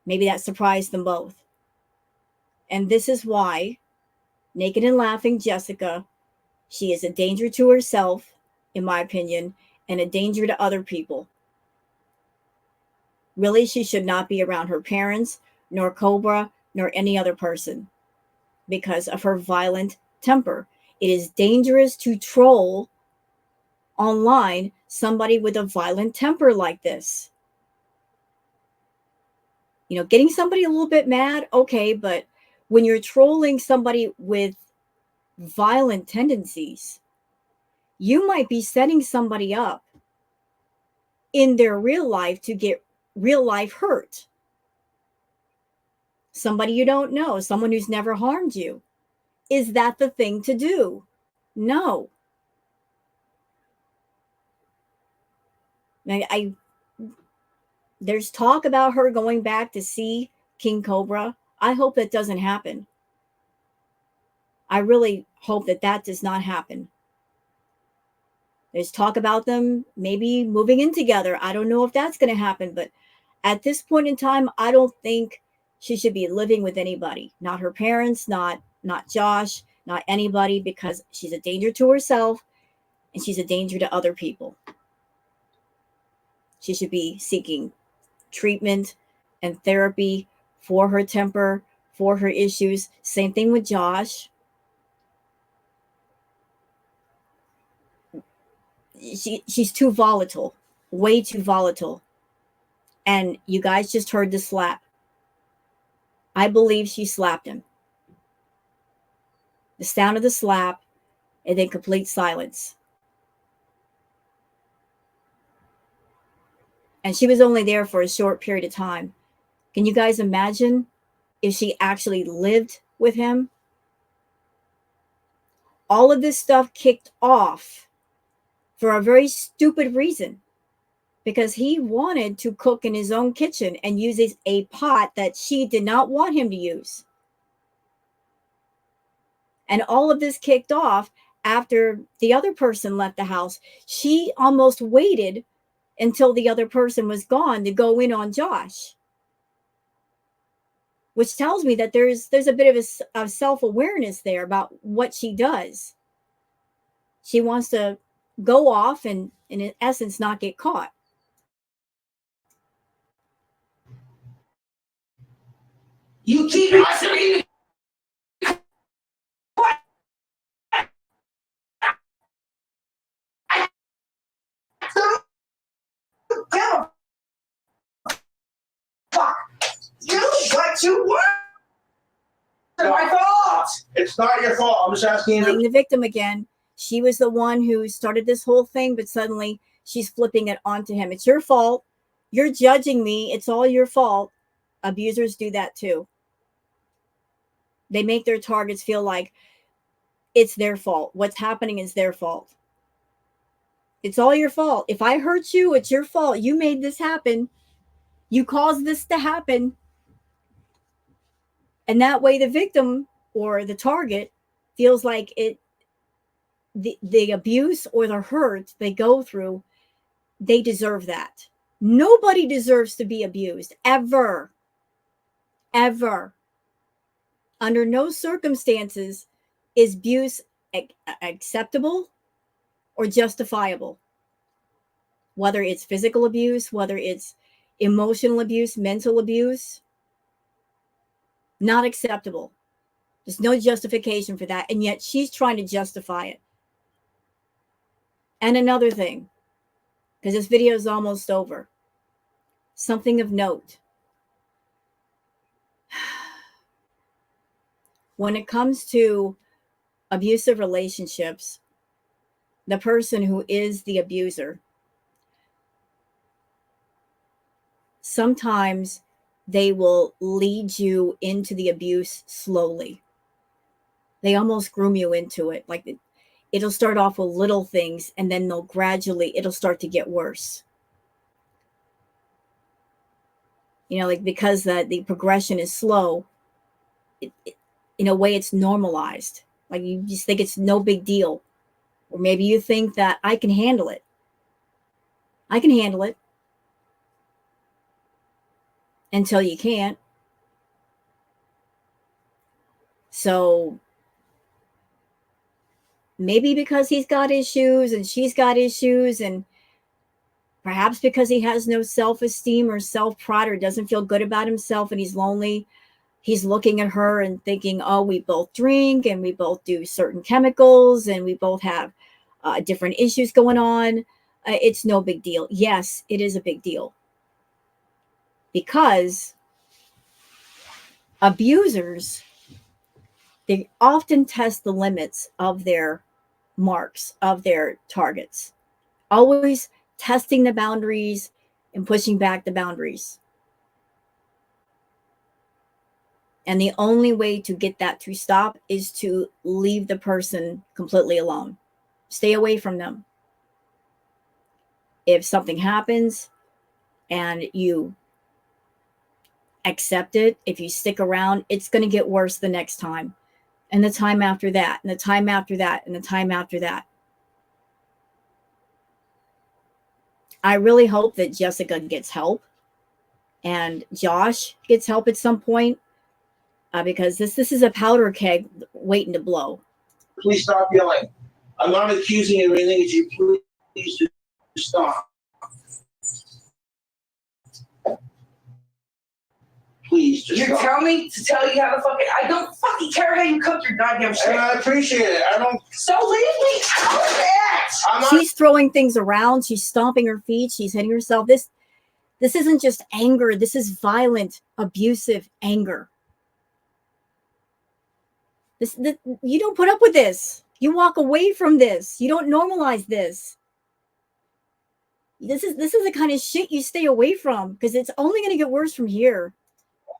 Speaker 1: Maybe that surprised them both. And this is why Naked and Laughing Jessica, she is a danger to herself, in my opinion, and a danger to other people. Really, she should not be around her parents, nor Cobra, nor any other person because of her violent temper. It is dangerous to troll online somebody with a violent temper like this. Getting somebody a little bit mad, okay, but when you're trolling somebody with violent tendencies, you might be setting somebody up in their real life to get real life hurt. Somebody you don't know, someone who's never harmed you. Is that the thing to do? No. There's talk about her going back to see King Cobra. I hope that doesn't happen. I really hope that does not happen. There's talk about them maybe moving in together. I don't know if that's going to happen, but at this point in time, I don't think she should be living with anybody. Not her parents, not Josh, not anybody, because she's a danger to herself and she's a danger to other people. She should be seeking treatment and therapy for her temper, for her issues. Same thing with Josh. She's too volatile, way too volatile. And you guys just heard the slap. I believe she slapped him. The sound of the slap and then complete silence. And she was only there for a short period of time. Can you guys imagine if she actually lived with him? All of this stuff kicked off for a very stupid reason, because he wanted to cook in his own kitchen and uses a pot that she did not want him to use. And all of this kicked off after the other person left the house. She almost waited until the other person was gone to go in on Josh, which tells me that there's a bit of a self-awareness there about what she does. She wants to go off and in essence not get caught.
Speaker 4: You keep asking me. You what you want? It's my fault.
Speaker 3: It's not your fault. I'm just asking
Speaker 1: Playing
Speaker 3: you.
Speaker 1: the victim again. She was the one who started this whole thing, but suddenly she's flipping it onto him. It's your fault. You're judging me. It's all your fault. Abusers do that too. They make their targets feel like it's their fault. What's happening is their fault. It's all your fault. If I hurt you, it's your fault. You made this happen. You caused this to happen. And that way the victim or the target feels like the abuse or the hurt they go through, they deserve that. Nobody deserves to be abused, ever. Ever. Under no circumstances is abuse acceptable or justifiable. Whether it's physical abuse, whether it's emotional abuse, mental abuse, not acceptable. There's no justification for that. And yet she's trying to justify it. And another thing, because this video is almost over, something of note. When it comes to abusive relationships, the person who is the abuser, sometimes they will lead you into the abuse slowly. They almost groom you into it. Like it'll start off with little things and then it'll start to get worse. Like because the progression is slow, in a way it's normalized. Like you just think it's no big deal. Or maybe you think that I can handle it. I can handle it. Until you can't. So maybe because he's got issues and she's got issues and perhaps because he has no self-esteem or self-pride or doesn't feel good about himself and he's lonely. He's looking at her and thinking, oh, we both drink and we both do certain chemicals and we both have different issues going on. It's no big deal. Yes, it is a big deal. Because abusers, they often test the limits of their marks, of their targets. Always testing the boundaries and pushing back the boundaries. And the only way to get that to stop is to leave the person completely alone. Stay away from them. If something happens and you accept it, if you stick around, it's going to get worse the next time. And the time after that, and the time after that, and the time after that. I really hope that Jessica gets help and Josh gets help at some point, because this is a powder keg waiting to blow.
Speaker 3: Please stop yelling. I'm not accusing you of anything. Would you please stop? Please just
Speaker 4: You're
Speaker 3: stop.
Speaker 4: telling me to tell you how to fucking. I don't fucking care how you cook your goddamn shit.
Speaker 3: And I appreciate it. I don't.
Speaker 4: So leave me out of it.
Speaker 3: I'm not.
Speaker 1: She's throwing things around. She's stomping her feet. She's hitting herself. This isn't just anger. This is violent, abusive anger. This you don't put up with this. You walk away from this. You don't normalize this. This is the kind of shit you stay away from, because it's only going to get worse from here.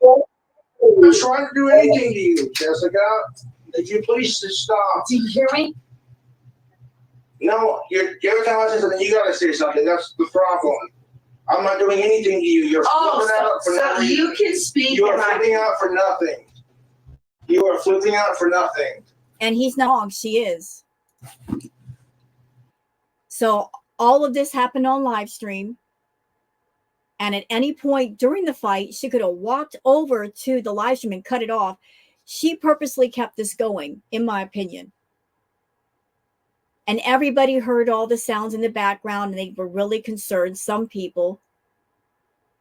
Speaker 3: I'm trying to do anything to you, Jessica. Would you please just stop?
Speaker 4: Do you hear me?
Speaker 3: No, every time I say something, you gotta say something. That's the problem. I'm not doing anything to you. You're flipping out for
Speaker 4: so
Speaker 3: nothing.
Speaker 4: you can speak.
Speaker 3: You are flipping out for nothing. You are flipping out for nothing.
Speaker 1: And he's not wrong. She is. So all of this happened on live stream. And at any point during the fight, she could have walked over to the live stream and cut it off. She purposely kept this going, in my opinion. And everybody heard all the sounds in the background, and they were really concerned, some people.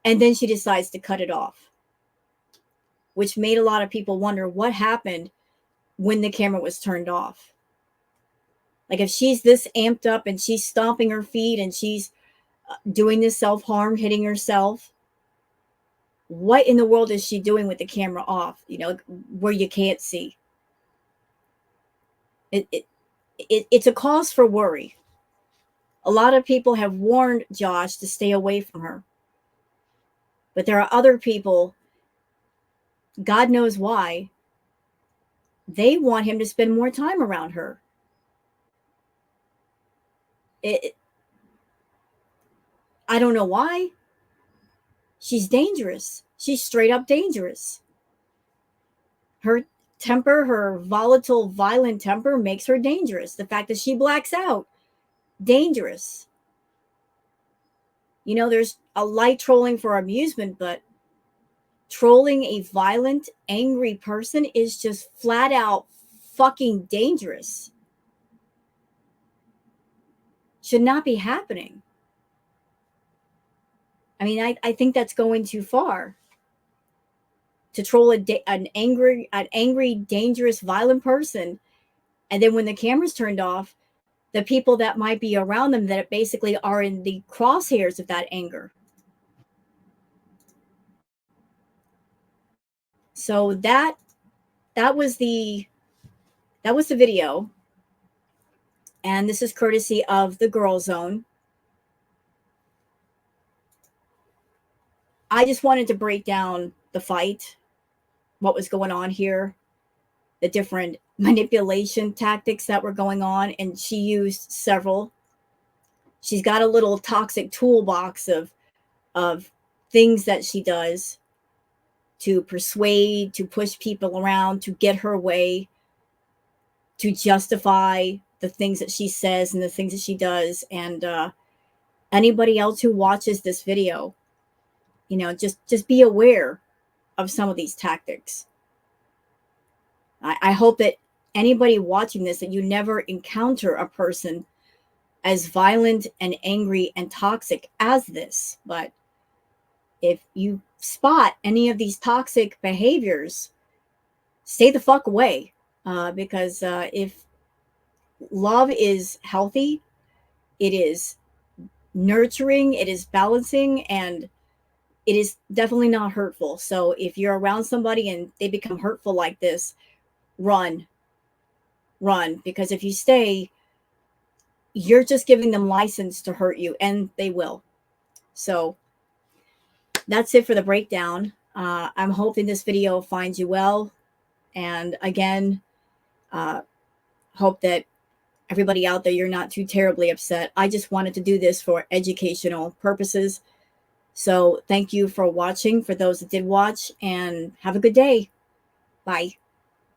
Speaker 1: And then she decides to cut it off, which made a lot of people wonder what happened when the camera was turned off. Like, if she's this amped up and she's stomping her feet and she's doing this self-harm, hitting herself, what in the world is she doing with the camera off, where you can't see? It's a cause for worry. A lot of people have warned Josh to stay away from her. But there are other people, God knows why, they want him to spend more time around her. I don't know why. She's dangerous. She's straight up dangerous. Her temper, her volatile, violent temper makes her dangerous. The fact that she blacks out, dangerous. There's a light trolling for amusement, but trolling a violent, angry person is just flat out fucking dangerous. Should not be happening. I mean, I think that's going too far. To troll an angry, dangerous, violent person, and then when the camera's turned off, the people that might be around them that basically are in the crosshairs of that anger. So that was the video, and this is courtesy of the Girl Zone. I just wanted to break down the fight, what was going on here, the different manipulation tactics that were going on, and she used several. She's got a little toxic toolbox of things that she does to persuade, to push people around, to get her way, to justify the things that she says and the things that she does. And anybody else who watches this video, just be aware of some of these tactics. I hope that anybody watching this, that you never encounter a person as violent and angry and toxic as this. But if you spot any of these toxic behaviors, stay the fuck away. Because if love is healthy, it is nurturing, it is balancing, and it is definitely not hurtful. So if you're around somebody and they become hurtful like this, run. Because if you stay, you're just giving them license to hurt you, and they will. So that's it for the breakdown. I'm hoping this video finds you well. And again, hope that everybody out there, you're not too terribly upset. I just wanted to do this for educational purposes. So thank you for watching, for those that did watch, and have a good day. Bye.